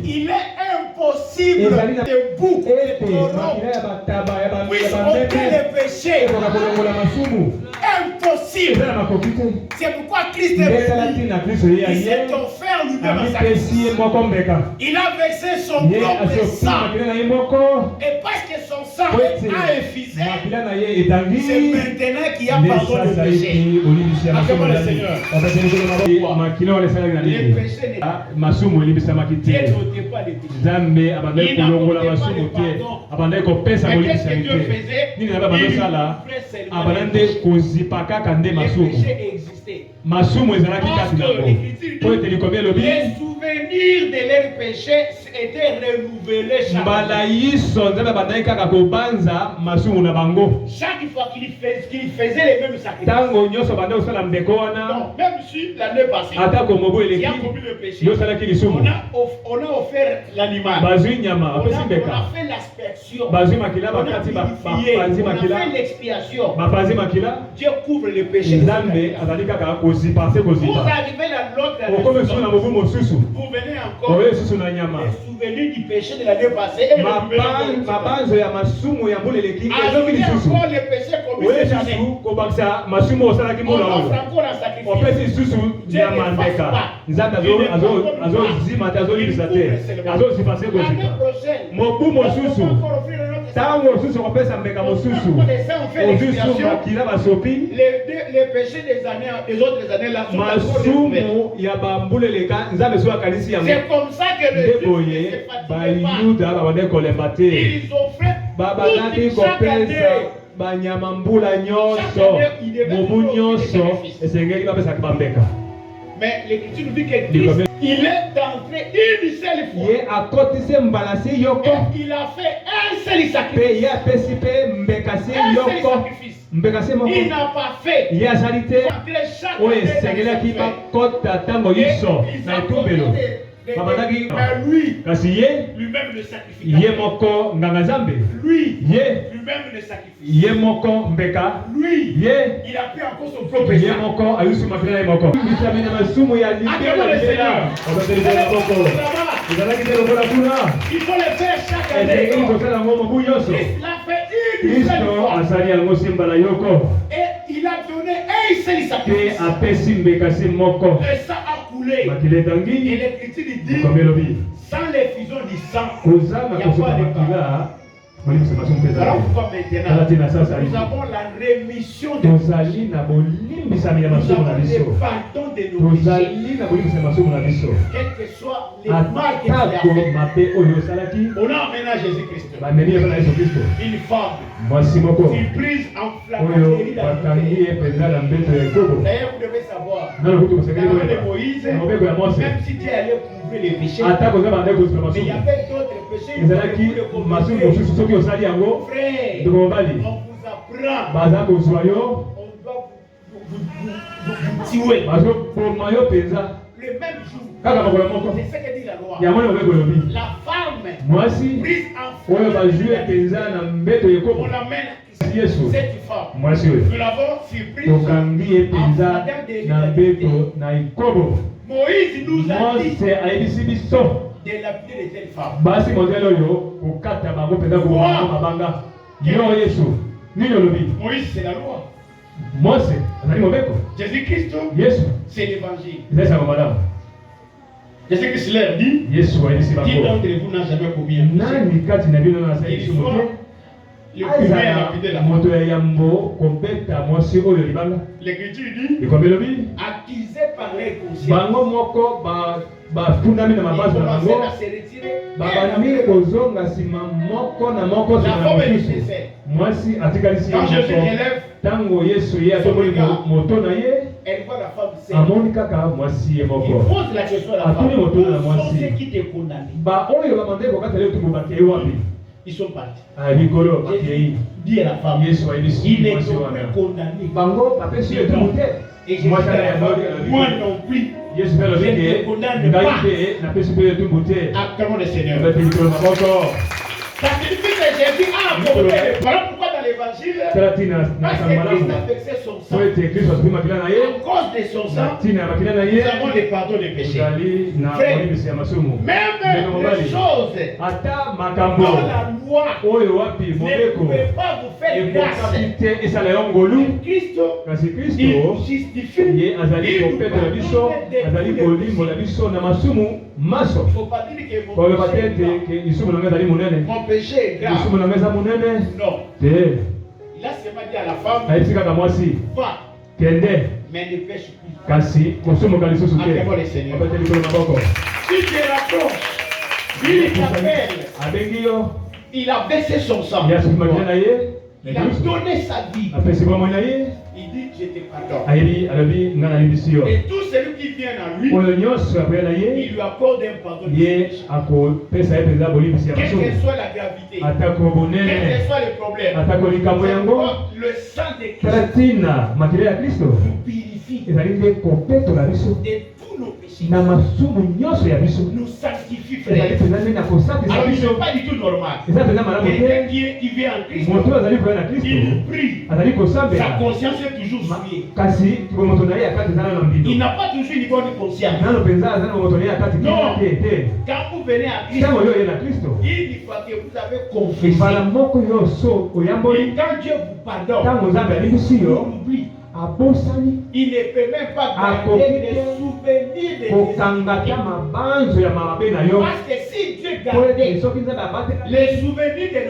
il est impossible de boucs et de taureaux puissent ôter les péchés. Impossible. C'est pourquoi Christ est venu. Il s'est offert lui-même à sacrifice. Il a versé son propre sang. Et parce que son sang a effusé, c'est maintenant qu'il y a pardon de péché. Acclamons le Seigneur. Les péchés n'étaient pas les péchés. Il n'apportait pas le pardon. Mais qu'est-ce que Dieu faisait? Il ouvrait seulement les péchés existaient. Parce que l'Écriture dit, les souvenirs souvenir de leurs péchés était renouvelé chaque fois. Chaque fois qu'il faisait les mêmes sacrifices. Donc, même si l'année passée, il a commis le péché, on a offert l'animal. On a fait l'aspersion. On a fait l'expiation. Dieu couvre le péché. Vous arrivez à l'autre année. Vous venez encore les souvenirs du péché de l'année passée. Et encore le péché commis cette année. On offre encore un sacrifice. Dieu ne passe pas. L'année prochaine, on va encore offrir un autre sacrifice. Les péchés des autres années là sont encore recouverts. C'est comme ça que le Dieu ne se fatigue pas. Ils ont fait chaque année. Mais l'Écriture nous dit que Christ, il est entré une seule fois. Et il a fait un seul sacrifice. Il n'a pas fait. Et ils lui-même le sacrificateur. Lui, lui-même le sacrifice. Lui, il a pris encore son propre sang. Il faut le faire chaque année. Il l'a fait une seule fois. Et il a donné un seul sacrifice. Et ça a coulé. Et l'Écriture dit, sans l'effusion du sang, il n'y a pas de pardon. Alors pourquoi maintenant nous avons la rémission de nos péchés. Nous avons le pardon de nos péchés. Quel que soit le mal que tu as fait, on a emmené à Jésus-Christ. Une femme qui prise en flagranterie d'ailleurs vous devez savoir, dans le de Moïse, même si Dieu allait couvrir les péchés, mais il y avait d'autres péchés. Frère, on vous apprend, on doit vous tuer le même jour. C'est ce que dit la loi. La femme prise en flagranterie, on l'amène à cette femme. Nous l'avons surprise en flagrant. Moïse nous a dit de lapider de telles femmes. Moïse, c'est la loi. Jésus-Christ, c'est l'évangile. Jésus-Christ leur dit, qui d'entre vous n'a jamais commis un péché? Le premier a lapidé la femme. L'Écriture dit, accusés par leur conscience, ils commencent à se retirer. La femme est nécessaire. Quand Jésus élève son regard, elle voit la femme seule. Il pose la question à la femme, où sont ceux qui te condamnent? Ils sont partis. Jésus dit à la femme, ils ne sont plus condamnés. Et Jésus dit à la femme, moi non plus, je ne te condamne pas. Acclamons le Seigneur. Sacrifice de Jésus a apporté. Voilà pourquoi dans l'évangile, parce que Christ a versé son sang, à cause de son sang, nous avons le pardon des péchés. Frère, même les choses dont la loi ne pouvait pas vous faire grâce, Christ, il justifie, il nous pardonne faut pas dire que mon péché est grave. Non. Il a seulement dit à la femme, va, mais ne pêche plus. Acclamons le Seigneur. Si tu rapproches, il t'appelle, il a baissé son sang, il a donné sa vie. Il dit, je te pardonne. Et tout celui qui viennent à lui, oyo nyonso akoya na il ye lui accorde un pardon. ye akopesa ye mpenza bolimbisi ya Quelle masumu que soit la gravité, atako quel bonene que soit le problème, atako likambo yango le sang de Christ tala ntina makila ya kristo nous purifie ezali nde kopetola biso de tous nos péchés, na masumu nyonso ya biso nous sanctifie, ezali frère. mpenza nde na kosatisa Alors, ce biso n'est pas du tout normal. eza mpenza malamu Quelqu'un te qui vient en Christ, moto oyo azali koya na kristo il prie. azali Sa kosambela conscience est toujours souillée. kasi moto na ye akati eza nano na mbindo Il n'a pas toujours une bonne conscience. nano mpenza aza na moto na ye akati Non. te Quand vous venez à Christ, ntango oyo oye na kristo une fois que vous avez confessé, mbala moko nyonso oyamboli et quand Dieu vous pardonne, ntango nzambe alimbisi il yo oublie. abosani Il ne peut même pas garder les souvenirs de kokangaka mabanzo ya mabe na yo Parce que si Dieu po ete gardait soki nzambe abatela les souvenirs de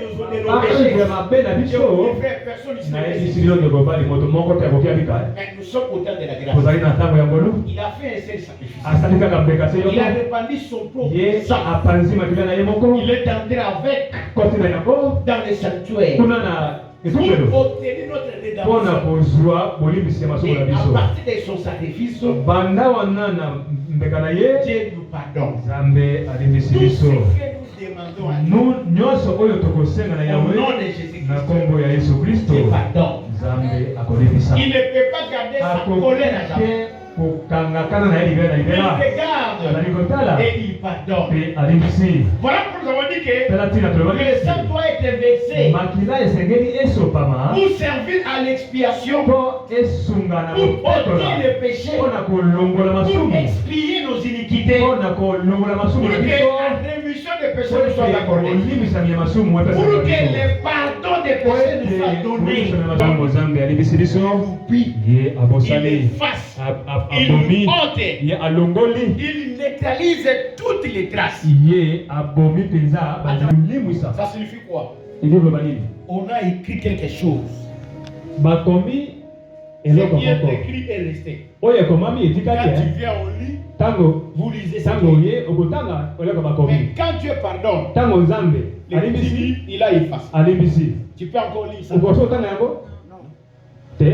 nos banzo péchés, ya mabe na Dieu biso pouvait faire personne ici. nayebisi bino ndeko mobali moto moko te akoki abika Mais nous sommes au temps de la grâce. kozali na ntango ya ngolu Il a fait un seul sacrifice. asali kaka mbeka se Il a yoko répandu son propre ye sang. apanzi makila na ye moko Il est entré avec koti na yango dans le sanctuaire kuna na etumbelo pour obtenir notre mpona rédemption. kozwa bolimbisi ya masumu Et na à biso partir de son sacrifice, banda wana na mbeka na ye Dieu nous pardonne. nzambe alimbisi Tout ce biso que nous demandons à Dieu, nu nyonso oyo tokosenga na au yawe nom de Jésus-Christ, na nkombo ya yesu kristo Dieu pardonne. nzambe akolimbisa Il ne peut pas garder sa akoki colère à jamais. te kokangakana na ye libela na Il libela regarde azali kotala et il pardonne. mpe alimbisi Voilà pourquoi nous avons dit que tala ntina tolobaki le sang doit être versé makila esengeli esopama pour servir à l'expiation, mpo esungana pour kopetola ôter le péché, mpona kolongola pour masumu expier nos iniquités, mpona kolongola pour masumu na que biso la rémission des péchés nous soit accordée, olimbisami ya masumu pour epesa que le pardon des péchés nous soit donné. nzambe alimbisi biso Puis, ye il abosali efface, il abomi ôte, ye alongoli il neutralise toutes les traces. ye abomi mpenza balimwisa Ça signifie quoi? eliloba nini On a écrit quelque chose. bakomi Ce eloko qui est moko écrit est resté. oyo ekomami etikaki Quand tu viens au lit, ntango vous lisez ça. ntango ye okotanga eloko bakomi Mais quand Dieu pardonne, ntango nzambe les alimbisi petits, il a effacé. alimbisi Tu peux encore lire ça. okoki otanga yango Non, te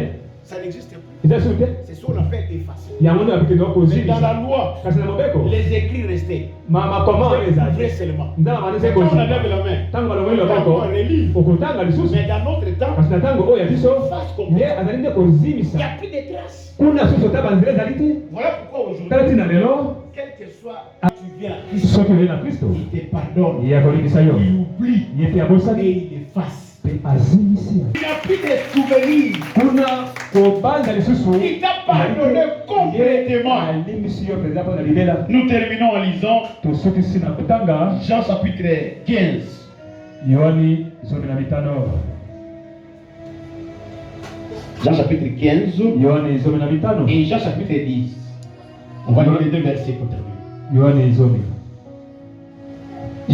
ça n'existe plus. eza su te C'est ce qu'on appelle effacer. yango nde babikenda Mais dans kozikisa la loi, kasi na mobeko les écrits restaient. makoma wana Vrai ezali seulement. nzambe amanisi Quand on ekozika enlève la main, ntango on balongoli peut loboko encore relire. okotanga lisusu Mais dans notre temps, kasi na ntango oyo ya biso ye azali nde il n'y kozimisa a plus de traces. kuna susu ota banzela ezali te Voilà pourquoi aujourd'hui, tala ntina lelo quel que soit tu viens à Christ, soki oye na kristo il te pardonne. ye akolimbisa yo Il oublie ye mpe et abosani il efface. mpe azimisi Il n'y a plus de souvenirs. kuna kobanda lisusu Il t'a pardonné complètement. alimbisi yo mpenza mpo na libela Nous terminons en lisant tosukisi na kotanga Jean chapitre 15. yohani 15 Jean chapitre 15 yohani 15 et Jean chapitre 10. On va lire les deux versets pour terminer. yohani 10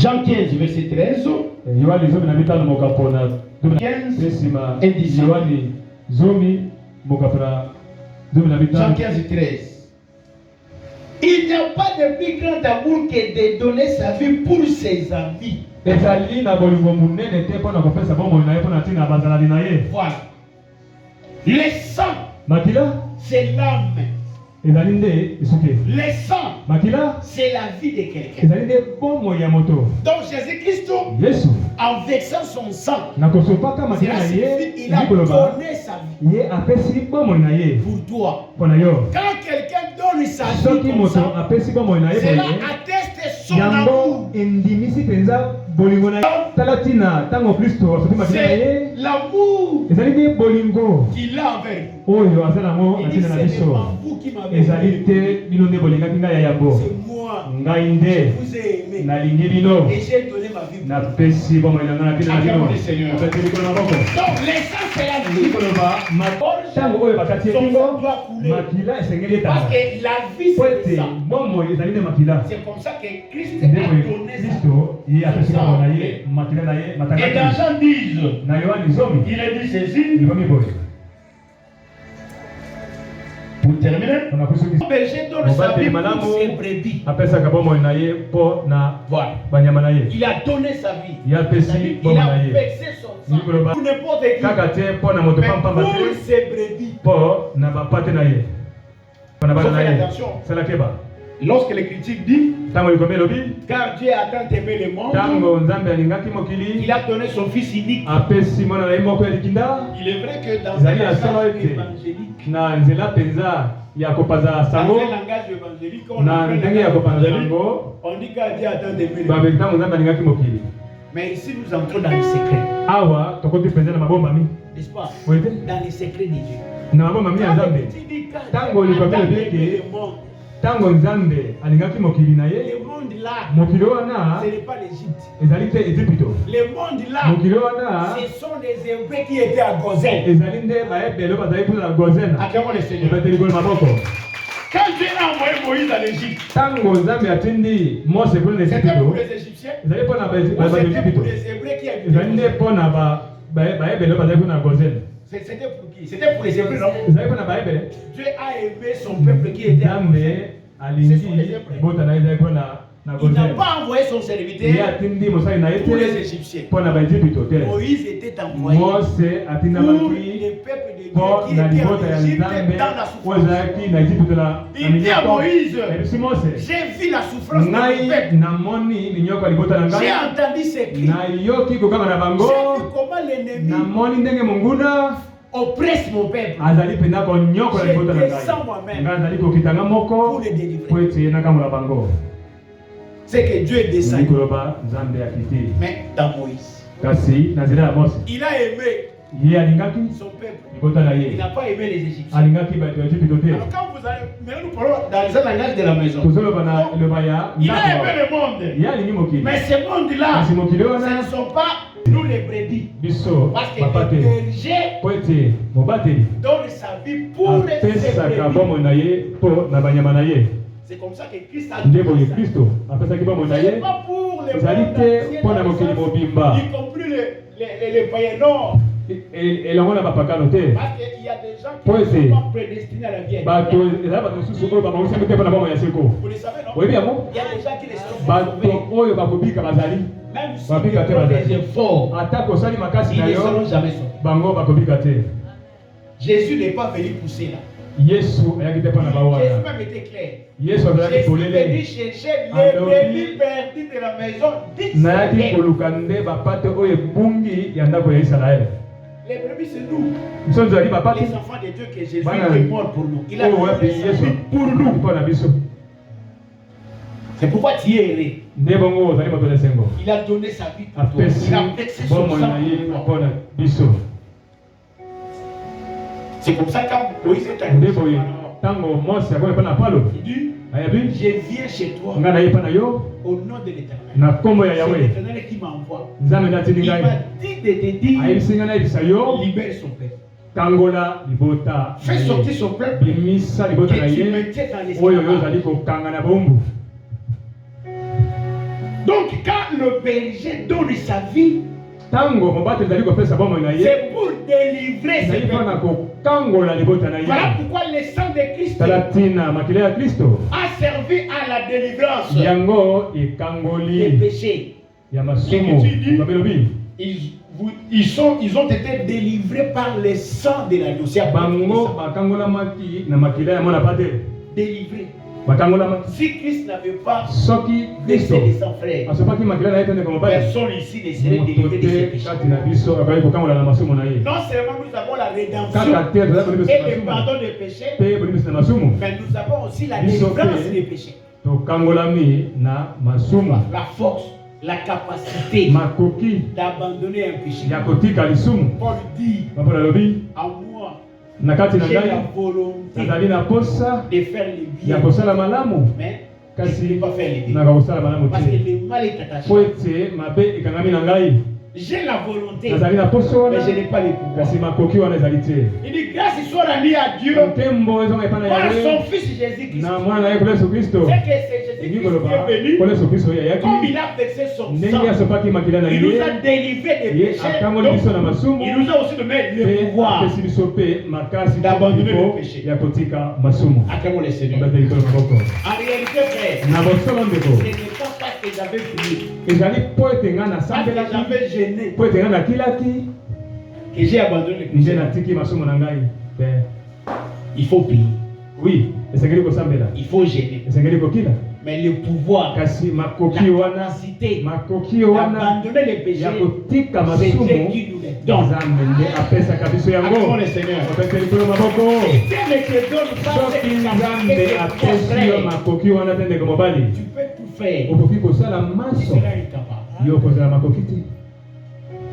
Jean 15, verset 13. yohani 15 mokapo na 15 mpe nsima et 10. yohani 10 mokapo na Jean 15 15, 13. Il n'y a pas de plus grand amour que de donner sa vie pour ses amis. ezali na bolingo monene te mpo na kopesa bomoi na ye mpo na ntina bazalali na ye Voilà. Le sang, makila c'est l'âme. ezali nde esuki Le sang, makila c'est la vie de quelqu'un. ezali nde bomoi ya moto Donc Jésus-Christ, yesu en versant son sang, na kosopaka makila cela na ye signifie il a ezali koloba donné sa vie ye apesi bomoi na ye pour toi. mpo na yo Quand quelqu'un donne sa vie soki comme moto ça, apesi bomoi na ye cela boye atteste son yango amour. endimisi mpenza bolingo na ye tala ntina ntango kristo asopi makila na ye C'est l'amour ezali nde bolingo qu'il a envers vous. oyo aza nango na Il dit, ntina na ce n'est biso pas vous qui m'avez ezali aimé. te bino nde bolingaki ngai ya yango C'est moi ngai qui nde vous ai aimé. nalingi bino Et j'ai donné ma vie pour vous. napesi bomoi na ngai na ntina na bino Acclamons le Seigneur. apesi likolo na maboko Donc, l'essence, c'est la vie. koloba ntango oyo bakati Son sang ekingo doit couler. makila esengeli Parce etanga que la vie, po c'est le ete sang. bomoi ezali nde makila C'est comme ça que Christ nde a boye donné sa vie. kristo ye apesi bomoi na ye makila na ye Et dans matangaki Jean 10, na yohani zomi il est dit ceci. likomi boye Pour terminer, ona kusuki le berger donne sa vie pour ses brebis. apesaka bomoi na ye mpo na Voilà. banyama na ye Il a donné sa vie. ye apesi C'est-à-dire, Il bomoi na a ye versé son sang Nikoloba. pour n'importe qui. kaka te mpo na moto Mais pampamba pour te ses brebis. mpo na bapate na ye attention. Lorsque les critiques disent, car Dieu a tant aimé le monde, il a donné son Fils unique. Il est vrai que dans un langage évangélique, dans un langage évangélique, on dit que Dieu a tant aimé le monde. Mais ici, nous entrons dans les secrets. N'est-ce pas? Dans les secrets de Dieu. Tango Nzambe alingaki mokili na ye. Le monde là, mokili wana, ce n'est pas l'Égypte. Ezali te Égypte. Le monde là, mokili wana, ce sont les Hébreux qui étaient à Gozen. Ezali nde baebelo bazali kuna Gozen. Acclamons le Seigneur. Quand Dieu a envoyé Moïse à l'Égypte, Tango Nzambe atindi Mose kuna Égypte. C'était pour les Égyptiens. Ezali pona ba Égypte. C'était pour les Hébreux qui habitaient. Ezali nde pona baebelo bazali kuna Gozen. C'était pour qui? C'était pour les Hébreux, non? Ezali pona baebelo. Dieu a aimé son peuple qui était à Gozen. Il n'a pas envoyé son serviteur pour les Égyptiens. Moïse était envoyé pour les peuples de Dieu qui étaient en Égypte dans la souffrance. Il dit à Moïse, j'ai vu la souffrance de mon peuple. J'ai entendu ses cris. J'ai vu comment l'ennemi oppresse mon peuple. Je descends moi-même pour les délivrer. C'est que Dieu est descendu. Mais dans Moïse, il a aimé son peuple. Il n'a pas aimé les Égyptiens. Alors quand vous allez, maintenant nous parlons dans le langage de la maison. Il a aimé le monde. Mais ce monde-là, ce ne sont pas nous les brebis. Parce que le berger donne sa vie pour ses brebis. C'est comme ça que Christ a dit. Ce n'est pas pour les monde entier, y compris les païens nord. Parce qu'il y a des gens qui ne sont pas prédestinés à la vie. Vous le savez, non? Il y a des gens qui ne sont pas sauvés. Même si ils font des efforts, ils ne seront jamais sauvés. Jésus n'est pas venu pousser là. Jésus même était clair. Jésus est venu chercher les brebis perdus de la maison d'Israël. Les brebis, c'est nous. Les enfants de Dieu que Jésus est mort pour nous. Il a donné sa vie pour nous. C'est pourquoi tu es erré. Il a donné sa vie pour toi. Il a versé son sang pour toi. C'est comme ça quand Moïse est arrivé. Il dit, je viens chez toi au nom de l'Éternel. C'est l'Éternel qui m'envoie. Il m'a dit de te dire, libère son peuple. Fais sortir son peuple et tu me tiens dans l'esclavage. Donc quand le berger donne sa vie, c'est pour délivrer ses peuples. Voilà pourquoi le sang de Christ a servi à la délivrance des péchés. Ils ont été délivrés par le sang de l'agneau. Délivrés. Si Christ n'avait pas laissé de son frère, personne ici ne serait délivré de ses péchés. Non seulement nous avons la rédemption et le pardon des péchés, mais nous avons aussi la délivrance des péchés. La force, la capacité d'abandonner un péché. Paul dit à moi, j'ai la volonté de faire le bien, mais je ne peux pas faire le bien parce que le mal est attaché. J'ai la volonté, mais je n'ai pas le pouvoir. Il dit grâce soit rendue à Dieu par son Fils Jésus-Christ. C'est que c'est Jésus-Christ qui est venu, comme il a versé son sang, il nous a délivrés des péchés, donc il nous a aussi donné le pouvoir d'abandonner le péché. Acclamons le Seigneur. En réalité, frère, ce n'est pas parce que j'avais prié, parce que j'avais gêné, que j'ai abandonné le péché. Il faut prier. Oui, il faut gêner. Mais le pouvoir, la capacité d'abandonner les péchés, c'est Dieu qui nous les donne. Acclamons le Seigneur. Si Dieu ne te donne pas cette capacité, tu peux tout faire. Tu seras incapable.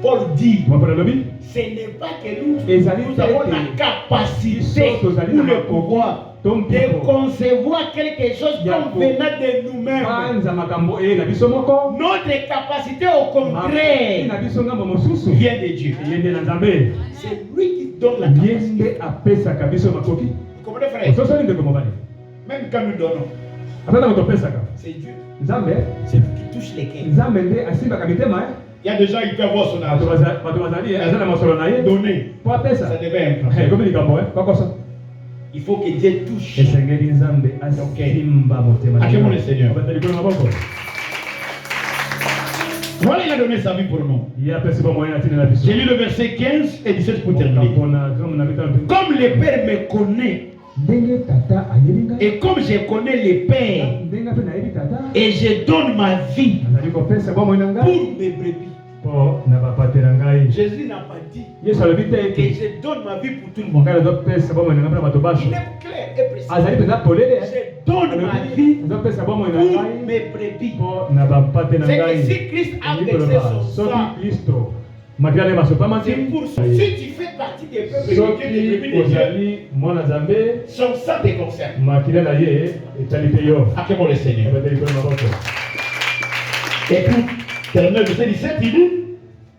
Paul dit, ce n'est pas que nous avons la capacité ou le pouvoir de concevoir quelque chose comme venant de nous-mêmes. Notre capacité, au contraire, vient de Dieu. C'est lui qui donne la capacité. Vous comprenez, frère? Même quand nous donnons, c'est Dieu. C'est lui qui touche les cœurs. Il y a des gens qui peuvent voir son argent. Donner. Ça devait être. Il faut que Dieu touche. Acclamons le Seigneur. Voilà, il a donné sa vie pour nous. J'ai lu le verset 15 et 17 pour terminer. Comme le Père me connaît, et comme je connais le Père, et je donne ma vie pour mes brebis. Jésus n'a pas dit que je donne ma vie pour tout le monde. Il est clair et précis. Je donne ma vie pour mes brebis. C'est que si Christ a versé son sang, c'est pour ça. Si tu fais partie des peuples de Dieu, son sang te concerne. Acclamons le Seigneur. Et puis, terminal verset 17, il dit,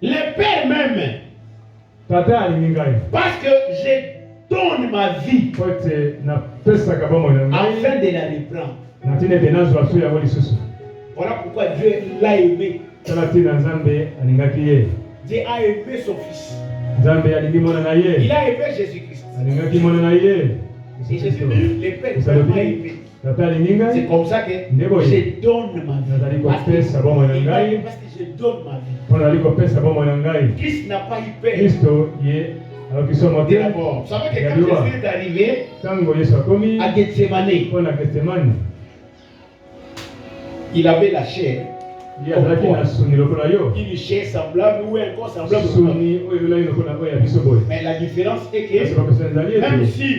le Père même, parce que je donne ma vie afin de la reprendre. Voilà pourquoi Dieu l'a aimé. Dieu a aimé son Fils. Il a aimé Jésus-Christ. Et Jésus dit, le Père m'a aimé. C'est comme ça que je donne ma vie. Parce que je donne ma vie. Christ n'a pas eu peur de la mort. Vous savez que quand Jésus est arrivé à Gethsemane, il avait la chair. Une chair semblable ou un corps semblable. Mais la différence est que même si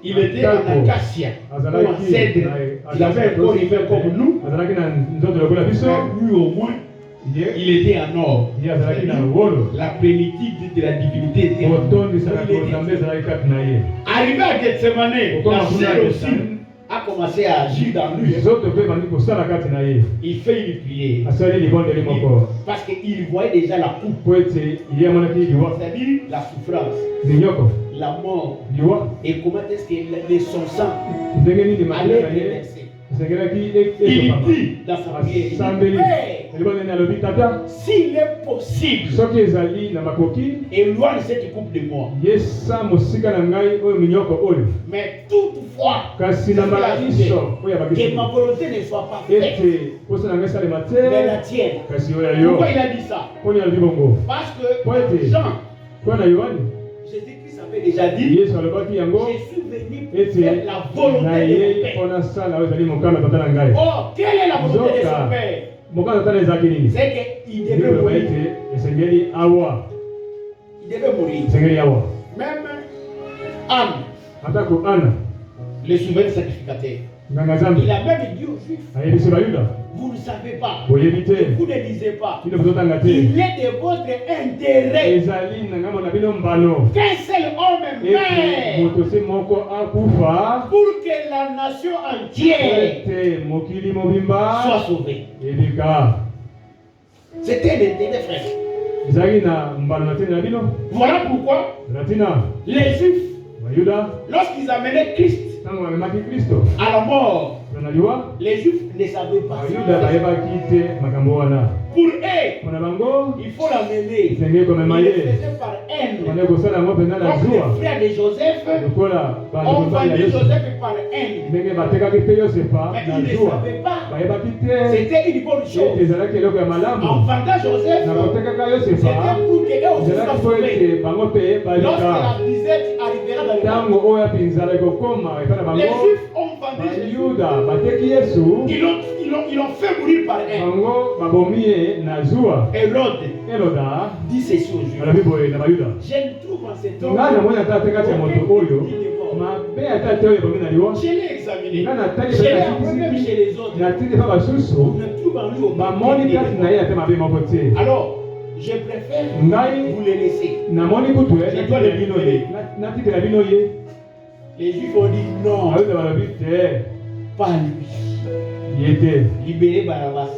il était en acacia ou en cèdre, il avait un corps humain comme nous, mais lui au moins, il était en or. La plénitude de la divinité était en or. Arrivé à Gethsemane, la chair aussi a commencé à agir dans lui. Il fait une prière. Parce qu'il voyait déjà la coupe. C'est-à-dire la souffrance, la mort. Et comment est-ce que son sang allait reverser. Il dit dans sa prière, s'il est possible, éloigne cette coupe de moi. Mais toutefois, que ma volonté ne soit pas faite, mais la tienne. Pourquoi il a dit ça? Parce que Jean, Jésus-Christ avait déjà dit, je suis venu pour faire la volonté de mon Père. Oh, quelle est la volonté de son Père? C'est qu'il devait mourir. Il devait mourir. Même Anne, le souverain sacrificateur, il a même dit aux Juifs, vous ne savez pas, vous ne lisez pas, il est de votre intérêt qu'un seul homme meurt pour que la nation entière soit sauvée. C'était l'intérêt, frère. Voilà pourquoi les Juifs, lorsqu'ils amenaient Christ à la mort, les Juifs ne savaient pas. Pour eux, il faut l'amener. Ils le faisaient par haine. Comme les frères de Joseph ont vendu Joseph par haine. Mais ils ne savaient pas. C'était une bonne chose. En vendant Joseph, c'était pour qu'eux aussi soient sauvés. Lorsque la disette arrivera dans le monde, les Juifs vendu Jésus. Ils l'ont fait mourir par un. Hérode dit ceci aux Juifs. Je ne trouve en cet homme. Je l'ai examiné. Je l'ai appris même chez les autres. On ne trouve en lui aucun. Alors, je préfère vous les laisser. Je dois les libérer. Les Juifs ont dit non. Pas lui. Libérer Barabbas.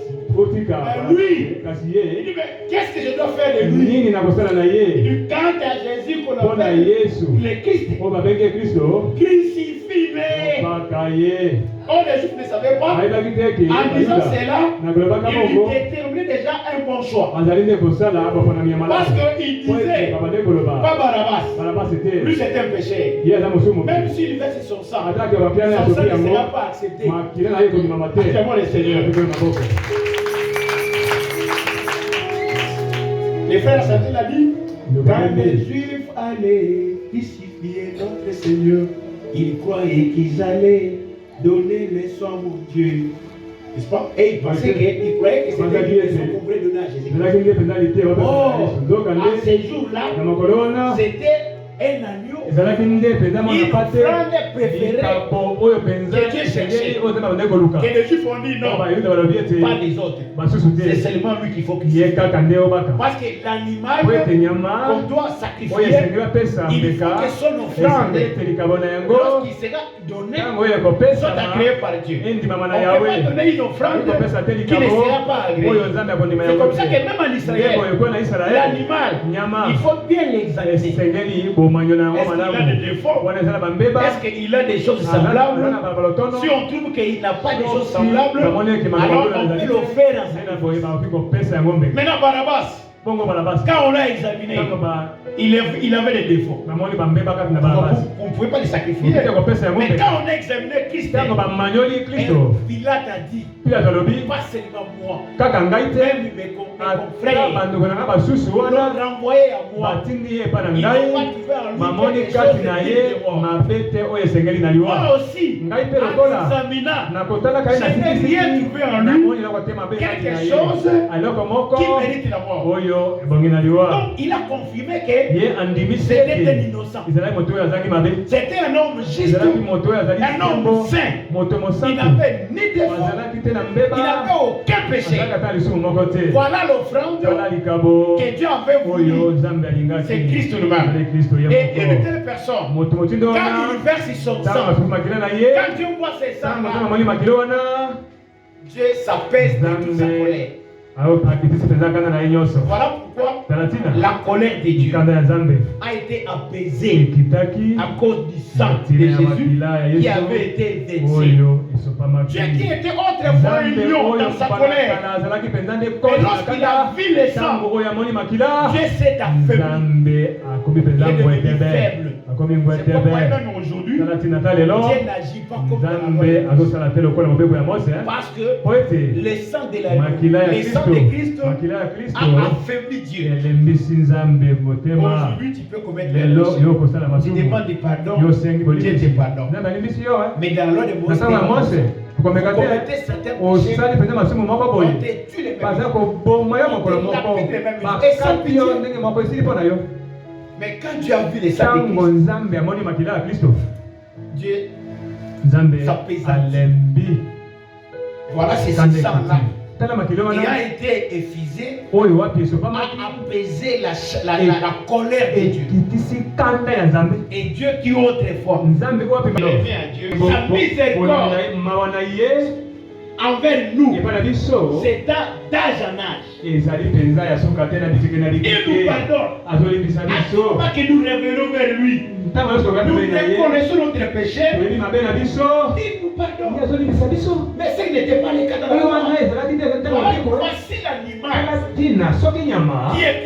Lui, il dit mais qu'est-ce que je dois faire de lui? Il dit quand à Jésus qu'on appelle le Christ, crucifié. Oh, les Juifs ne savaient pas. En disant cela, il déterminait déjà un bon choix. Parce qu'il disait pas Barabbas. Lui c'était un péché. Même s'il verse son sang, ne sera pas accepté. Acclamons le Seigneur. Les frères Santé l'a dit, quand les Juifs allaient crucifier notre Seigneur, ils croyaient qu'ils allaient donner les soins au Dieu. N'est-ce pas? Et ils pensaient qu'ils croyaient que c'était lui qui qu'on pouvait donner à Jésus. Oh, à ces jours-là, c'était un agneau. Une offrande préférée que Dieu cherchait. Que les Juifs ont dit non, pas les autres. C'est seulement lui qu'il faut qu'il y ait. Parce que l'animal qu'on doit sacrifier, il faut que son offrande, lorsqu'il sera donné, soit agréé par Dieu. On ne peut pas donner une offrande qui ne sera pas agréée. C'est comme ça que même en Israël, l'animal, il faut bien l'examiner. Est-ce qu'il a des défauts? Est-ce qu'il a des choses semblables? Si on trouve qu'il n'a pas de choses semblables, alors on peut le faire. Maintenant Barabbas, quand on l'a examiné, il avait des défauts. On ne pouvait pas le sacrifier. Mais quand on a examiné Christ, Pilate a dit, pas seulement moi, même mes confrères l'ont renvoyé à moi. Ils n'ont pas trouvé en lui quelque chose de moi. Moi aussi, en examinant, je n'ai rien trouvé en lui, quelque chose qui mérite la mort. Donc il a confirmé que c'était un innocent. C'était un homme juste, un homme saint. Il n'avait ni défaut, il n'avait aucun péché. Voilà l'offrande que Dieu avait voulu. C'est Christ lui-même. Et une telle personne, quand il verse son sang, quand Dieu voit ses sangs, Dieu s'apaise de toute sa colère. Voilà pourquoi la colère de Dieu a été apaisée à cause du sang de Jésus qui avait été versé. Dieu qui était autrefois un lion dans sa colère, et lorsqu'il a vu le sang, Dieu s'est affaibli. Il est devenu faible. C'est pourquoi même aujourd'hui, Dieu n'agit pas comme dans parce que le sang de Christ a affaibli Dieu. Aujourd'hui, tu peux commettre des péchés. Tu demandes pardon, Dieu te pardonne. Mais dans la loi de Moïse, vous commettez certains péchés, on te tue les mêmes. Mais quand tu as vu les saints de Christ, Dieu s'apaise. Voilà, c'est ce sang-là. Il a été effusé à apaiser la colère de Dieu. Et Dieu qui autrefois, il revient à Dieu. Sa miséricorde envers nous, c'est d'âge en âge. Il nous pardonne. À ce moment que nous revenons vers lui, nous reconnaissons notre péché, il nous pardonne. Mais ce n'était pas le cas dans la loi. Voici l'animal qui est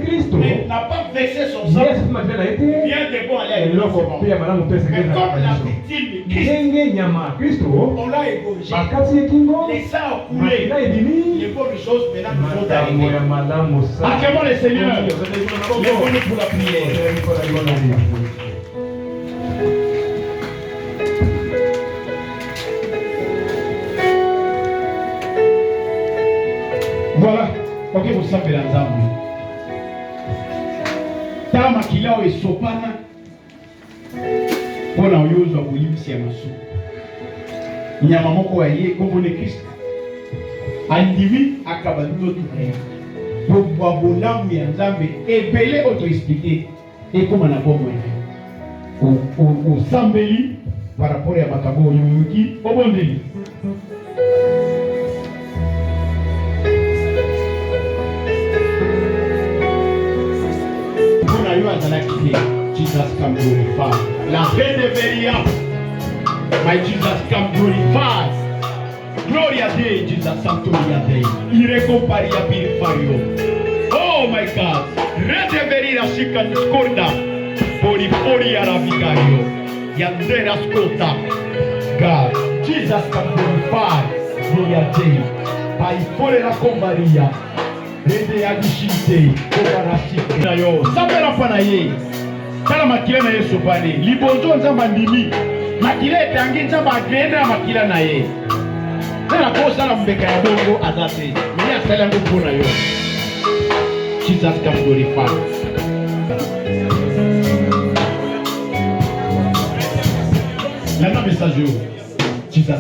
Christ, mais n'a pas versé son sang. Bien de bon aller à l'enfant. Mais comme la victime de Christ, on l'a égorgé. Les sangs ont coulé. Les bonnes choses maintenant nous sont arrivées. Acclamons le Seigneur. Lèvons-nous pour la prière. makila esopana pona oyozo boyimisi ya masu nyama moko aye kombone Kristo andimi akabando tukaye pour bolamu ya Nzambe ebele auto expliquer et comme na bomwe au sambeli par rapport à makabo yoki obondeli pona yo azala kite Jesus can glorify la paix de Beria my Jesus can glorify gloria a Dei Jesus Santoria Dei irrecomparabile fario oh my God redeverira shika discorda pori ara vicario yandera ascolta God Jesus can glorify gloria a Dei pai fore la combaria rede agishite kobarashite nayo sabera panaye kala makila na Yesu bane libonzo nzamba ndimi makila etangi nzamba agenda makila na ye nana ko sala mbeka ya bongo azate ni asala ngo pona yo Jesus can glorify la message Jesus